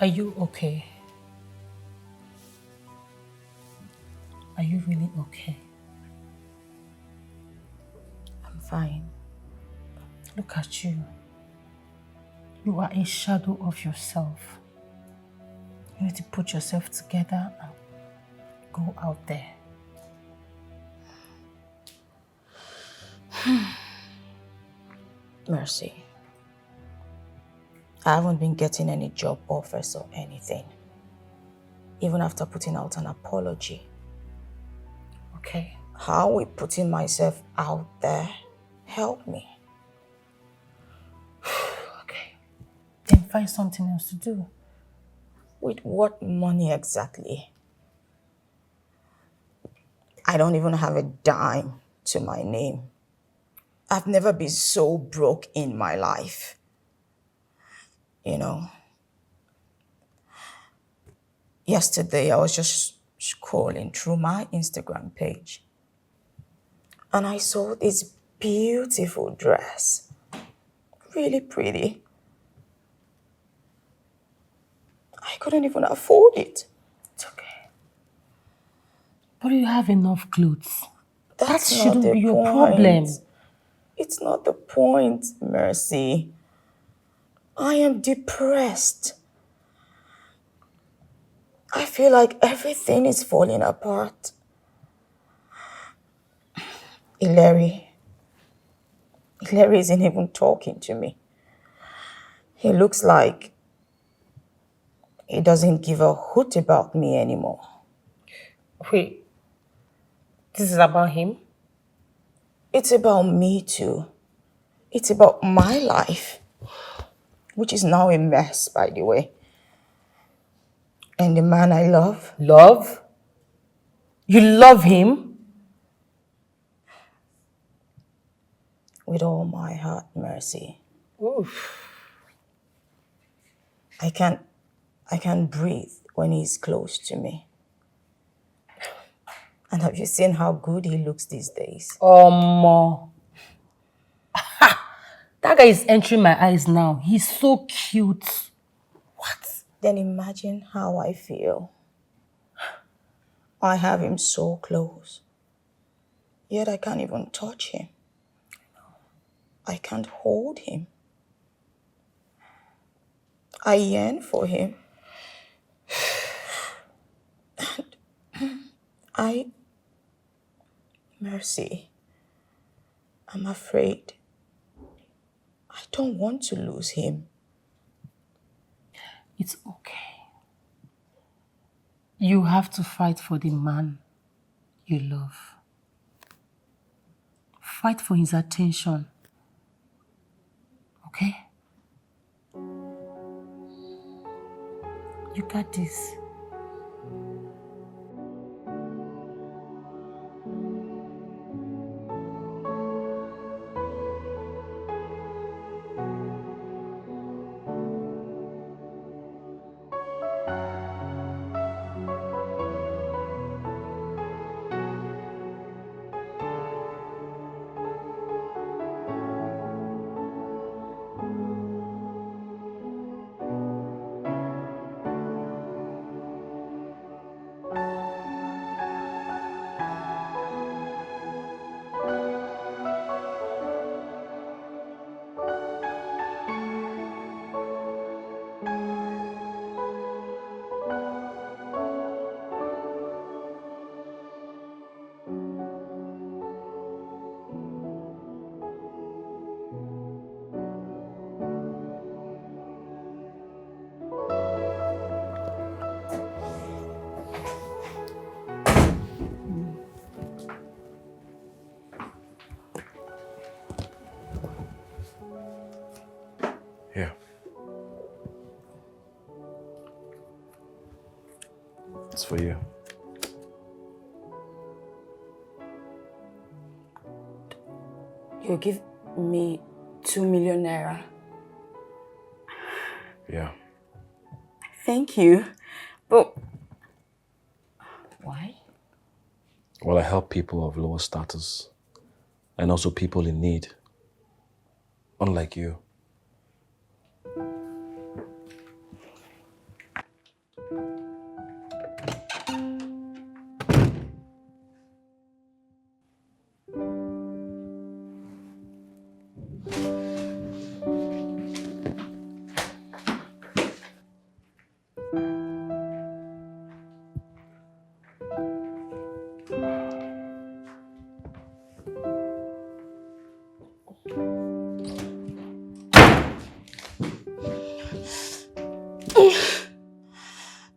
Are you okay? Are you really okay? I'm fine. Look at you. You are a shadow of yourself. You need to put yourself together and go out there. Mercy. I haven't been getting any job offers or anything. Even after putting out an apology. Okay. How are we putting myself out there? Help me. Okay. Then find something else to do. With what money exactly? I don't even have a dime to my name. I've never been so broke in my life. You know, yesterday I was just scrolling through my Instagram page and I saw this beautiful dress. Really pretty. I couldn't even afford it. It's okay. But you have enough clothes. That That's not shouldn't the be your point. problem. It's not the point, Mercy. I am depressed. I feel like everything is falling apart. Hilary isn't even talking to me. He looks like he doesn't give a hoot about me anymore. Wait, this is about him? It's about me too. It's about my life, which is now a mess, by the way. And the man I love. Love? You love him? with all my heart, Mercy. Oof. I can't breathe when he's close to me. And have you seen how good he looks these days? That guy is entering my eyes now. He's so cute. What? Then imagine how I feel. I have him so close, yet I can't even touch him. I can't hold him. I yearn for him. And Mercy, I'm afraid. I don't want to lose him. It's okay. You have to fight for the man you love. Fight for his attention. Okay? You got this. Here. It's for you. You give me 2 million naira. Yeah. Thank you. But why? Well, I help people of lower status and also people in need, unlike you.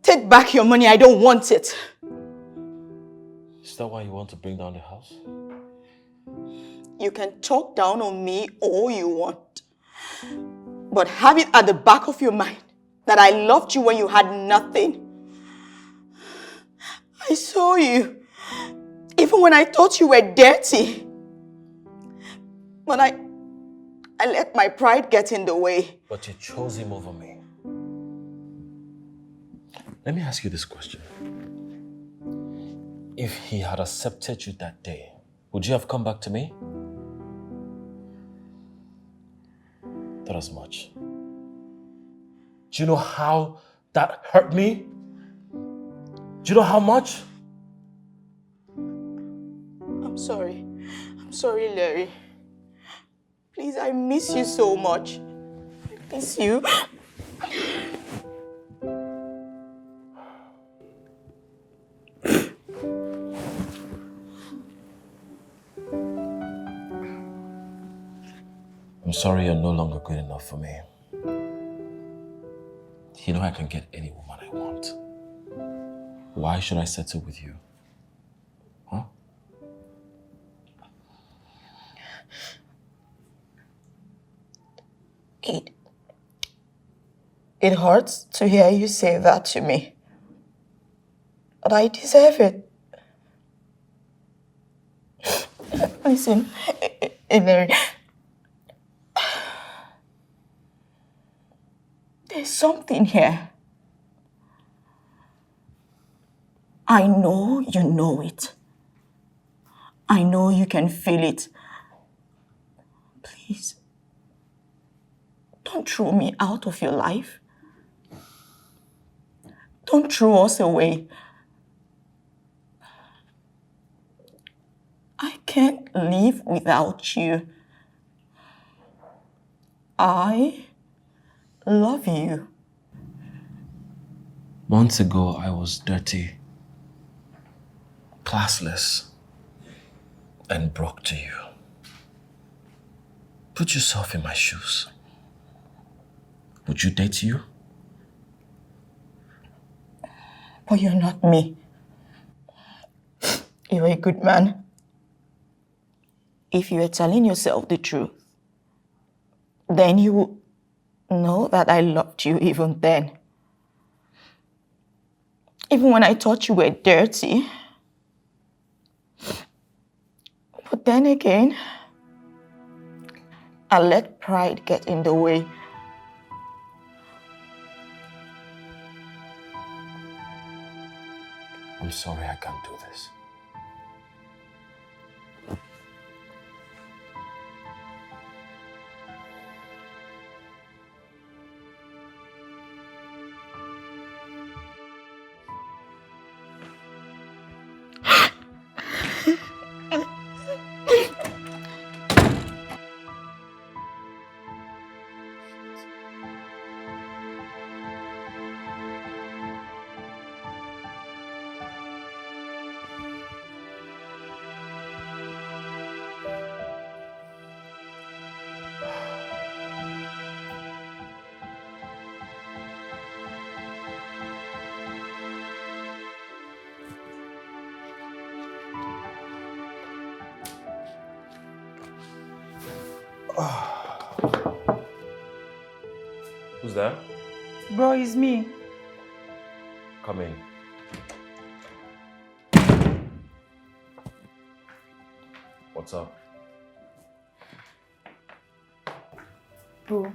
Take back your money. I don't want it. Is that why you want to bring down the house? You can talk down on me all you want. But have it at the back of your mind that I loved you when you had nothing. I saw you, even when I thought you were dirty. But I let my pride get in the way. But you chose him over me. Let me ask you this question. If he had accepted you that day, would you have come back to me? Not as much. Do you know how that hurt me? Do you know how much? I'm sorry. I'm sorry, Larry. Please, I miss you so much. I miss you. I'm sorry you're no longer good enough for me. You know I can get any woman I want. Why should I settle with you? Huh? It hurts to hear you say that to me. But I deserve it. Listen, Larry, something here. I know you know it. I know you can feel it. Please, don't throw me out of your life. Don't throw us away. I can't live without you. I love you. Months ago, I was dirty, classless, and broke to you. Put yourself in my shoes. Would you date you? But you're not me. You're a good man. If you are telling yourself the truth, then you will know that I loved you even then. Even when I thought you were dirty. But then again, I let pride get in the way. I'm sorry I can't do this. Who's there? Bro, it's me. Come in. What's up? Bro,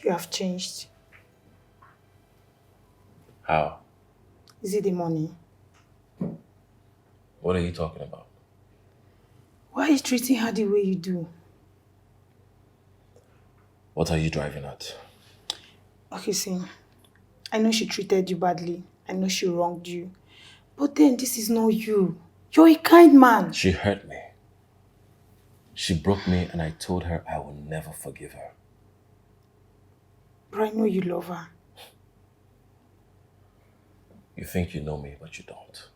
you have changed. How? Is it the money? What are you talking about? Why are you treating her the way you do? What are you driving at? Okay, see, I know she treated you badly. I know she wronged you. But then this is not you. You're a kind man. She hurt me. She broke me and I told her I will never forgive her. But I know you love her. You think you know me, but you don't.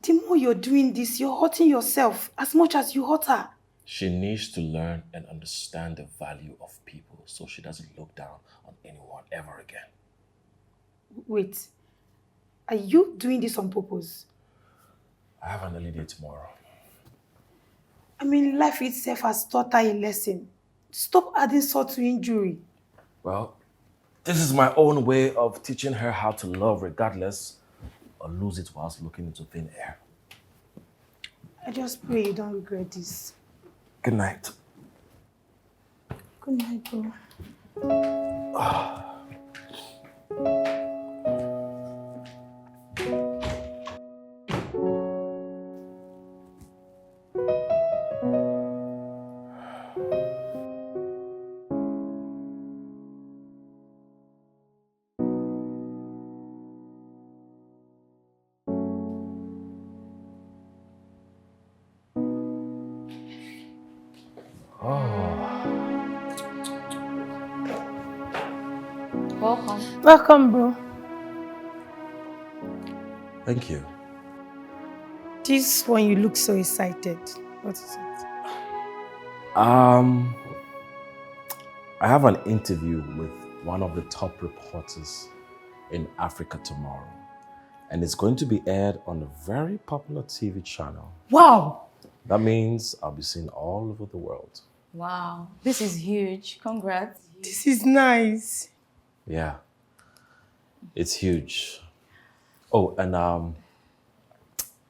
The more you're doing this, you're hurting yourself as much as you hurt her. She needs to learn and understand the value of people so she doesn't look down on anyone ever again. Wait, are you doing this on purpose? I have an early day tomorrow. I mean, life itself has taught her a lesson. Stop adding salt to injury. Well, this is my own way of teaching her how to love regardless or lose it whilst looking into thin air. I just pray you don't regret this. Good night. Good night, bro. Welcome. Welcome, bro. Thank you. This one, you look so excited. What is it? I have an interview with one of the top reporters in Africa tomorrow. And it's going to be aired on a very popular TV channel. Wow! That means I'll be seen all over the world. Wow, this is huge. Congrats. This is nice. Yeah, it's huge. Oh, and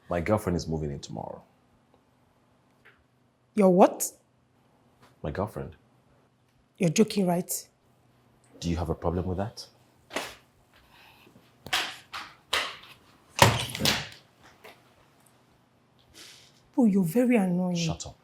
my girlfriend is moving in tomorrow. Your what? My girlfriend. You're joking, right? Do you have a problem with that? Oh, you're very annoying. Shut up.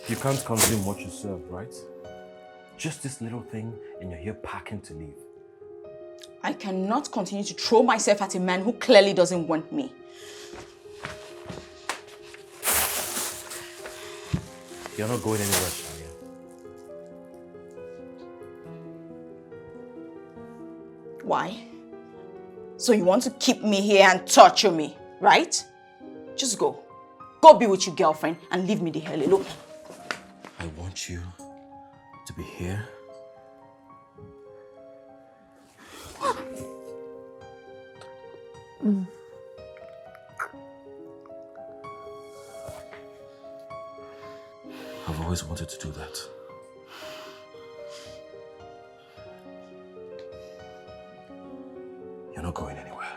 You can't consume what you serve, right? Just this little thing and you're here packing to leave. I cannot continue to throw myself at a man who clearly doesn't want me. You're not going anywhere, Shania. Why? So you want to keep me here and torture me, right? Just go. Go be with your girlfriend and leave me the hell alone. I want you to be here. I've always wanted to do that. You're not going anywhere.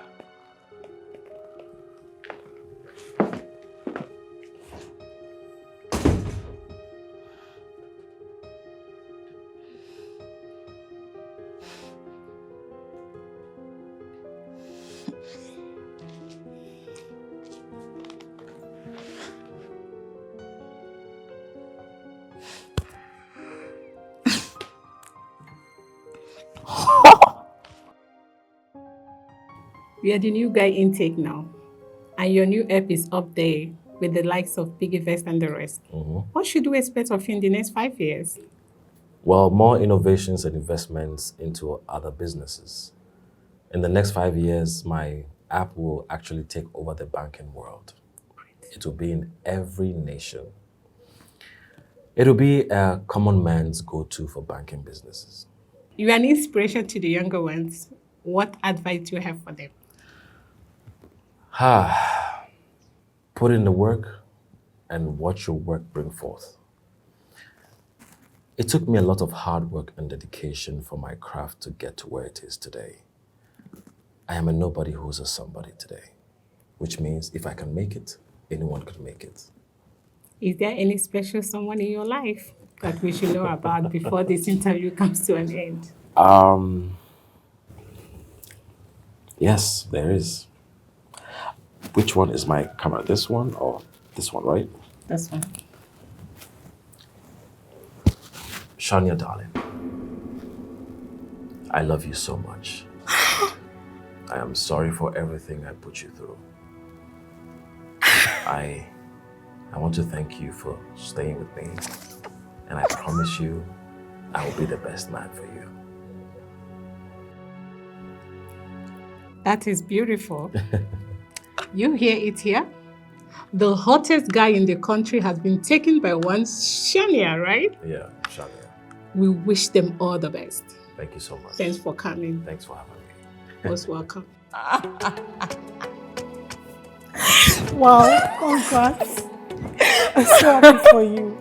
We are the new guy intake now. And your new app is up there with the likes of Piggy Vest and the rest. What should we expect of you in the next 5 years? Well, more innovations and investments into other businesses. In the next 5 years, my app will actually take over the banking world. It will be in every nation. It will be a common man's go-to for banking businesses. You are an inspiration to the younger ones. What advice do you have for them? Put in the work and watch your work bring forth. It took me a lot of hard work and dedication for my craft to get to where it is today. I am a nobody who's a somebody today, which means if I can make it, anyone could make it. Is there any special someone in your life that we should know about before this interview comes to an end? Yes, there is. Which one is my camera? This one or this one, right? This one. Shania, darling, I love you so much. I am sorry for everything I put you through. I want to thank you for staying with me, and I promise you I will be the best man for you. That is beautiful. You hear it here? The hottest guy in the country has been taken by one Shania, right? Yeah, Shania. We wish them all the best. Thank you so much. Thanks for coming. Thanks for having me. Most welcome. Wow, congrats. I'm so happy for you.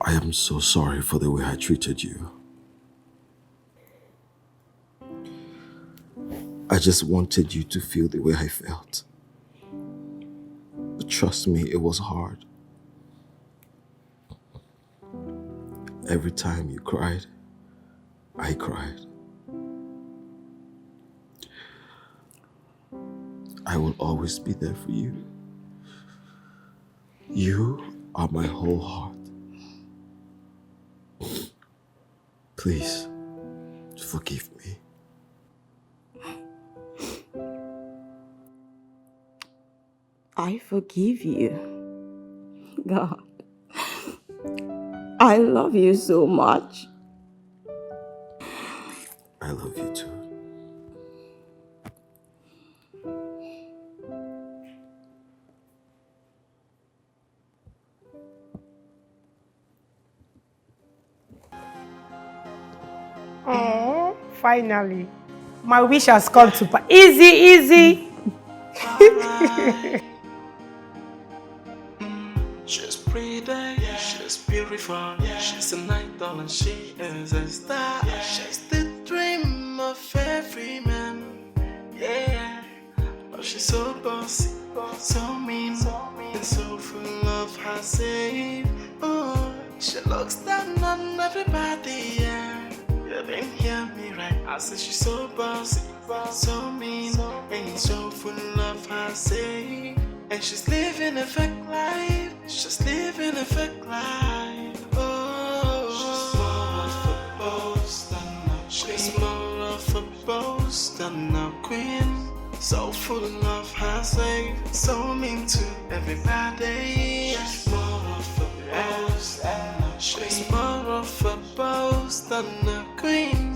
I am so sorry for the way I treated you. I just wanted you to feel the way I felt. But trust me, it was hard. Every time you cried, I cried. I will always be there for you. You are my whole heart. Please, forgive me. I forgive you. God, I love you so much. I love you too. Oh, finally. My wish has come to pass. Easy. She's pretty, she's beautiful, she's an idol and she is a star. She's the dream of every man, yeah. But she's so bossy, so mean, and so full of herself. Oh, she looks down on everybody, yeah. You didn't hear me right. I said she's so bossy, so mean, and so full of herself. And she's living a fake life. She's living a fake life. Oh, she's more of a boss than a queen. So full of herself, so mean to everybody. She's more of a boss than a queen. She's more of a boss than a queen.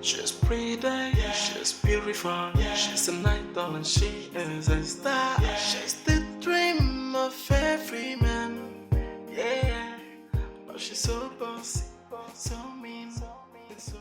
She's beautiful, she's an idol and she is a star. She's the dream of every man, yeah. But she's so bossy, so mean, and so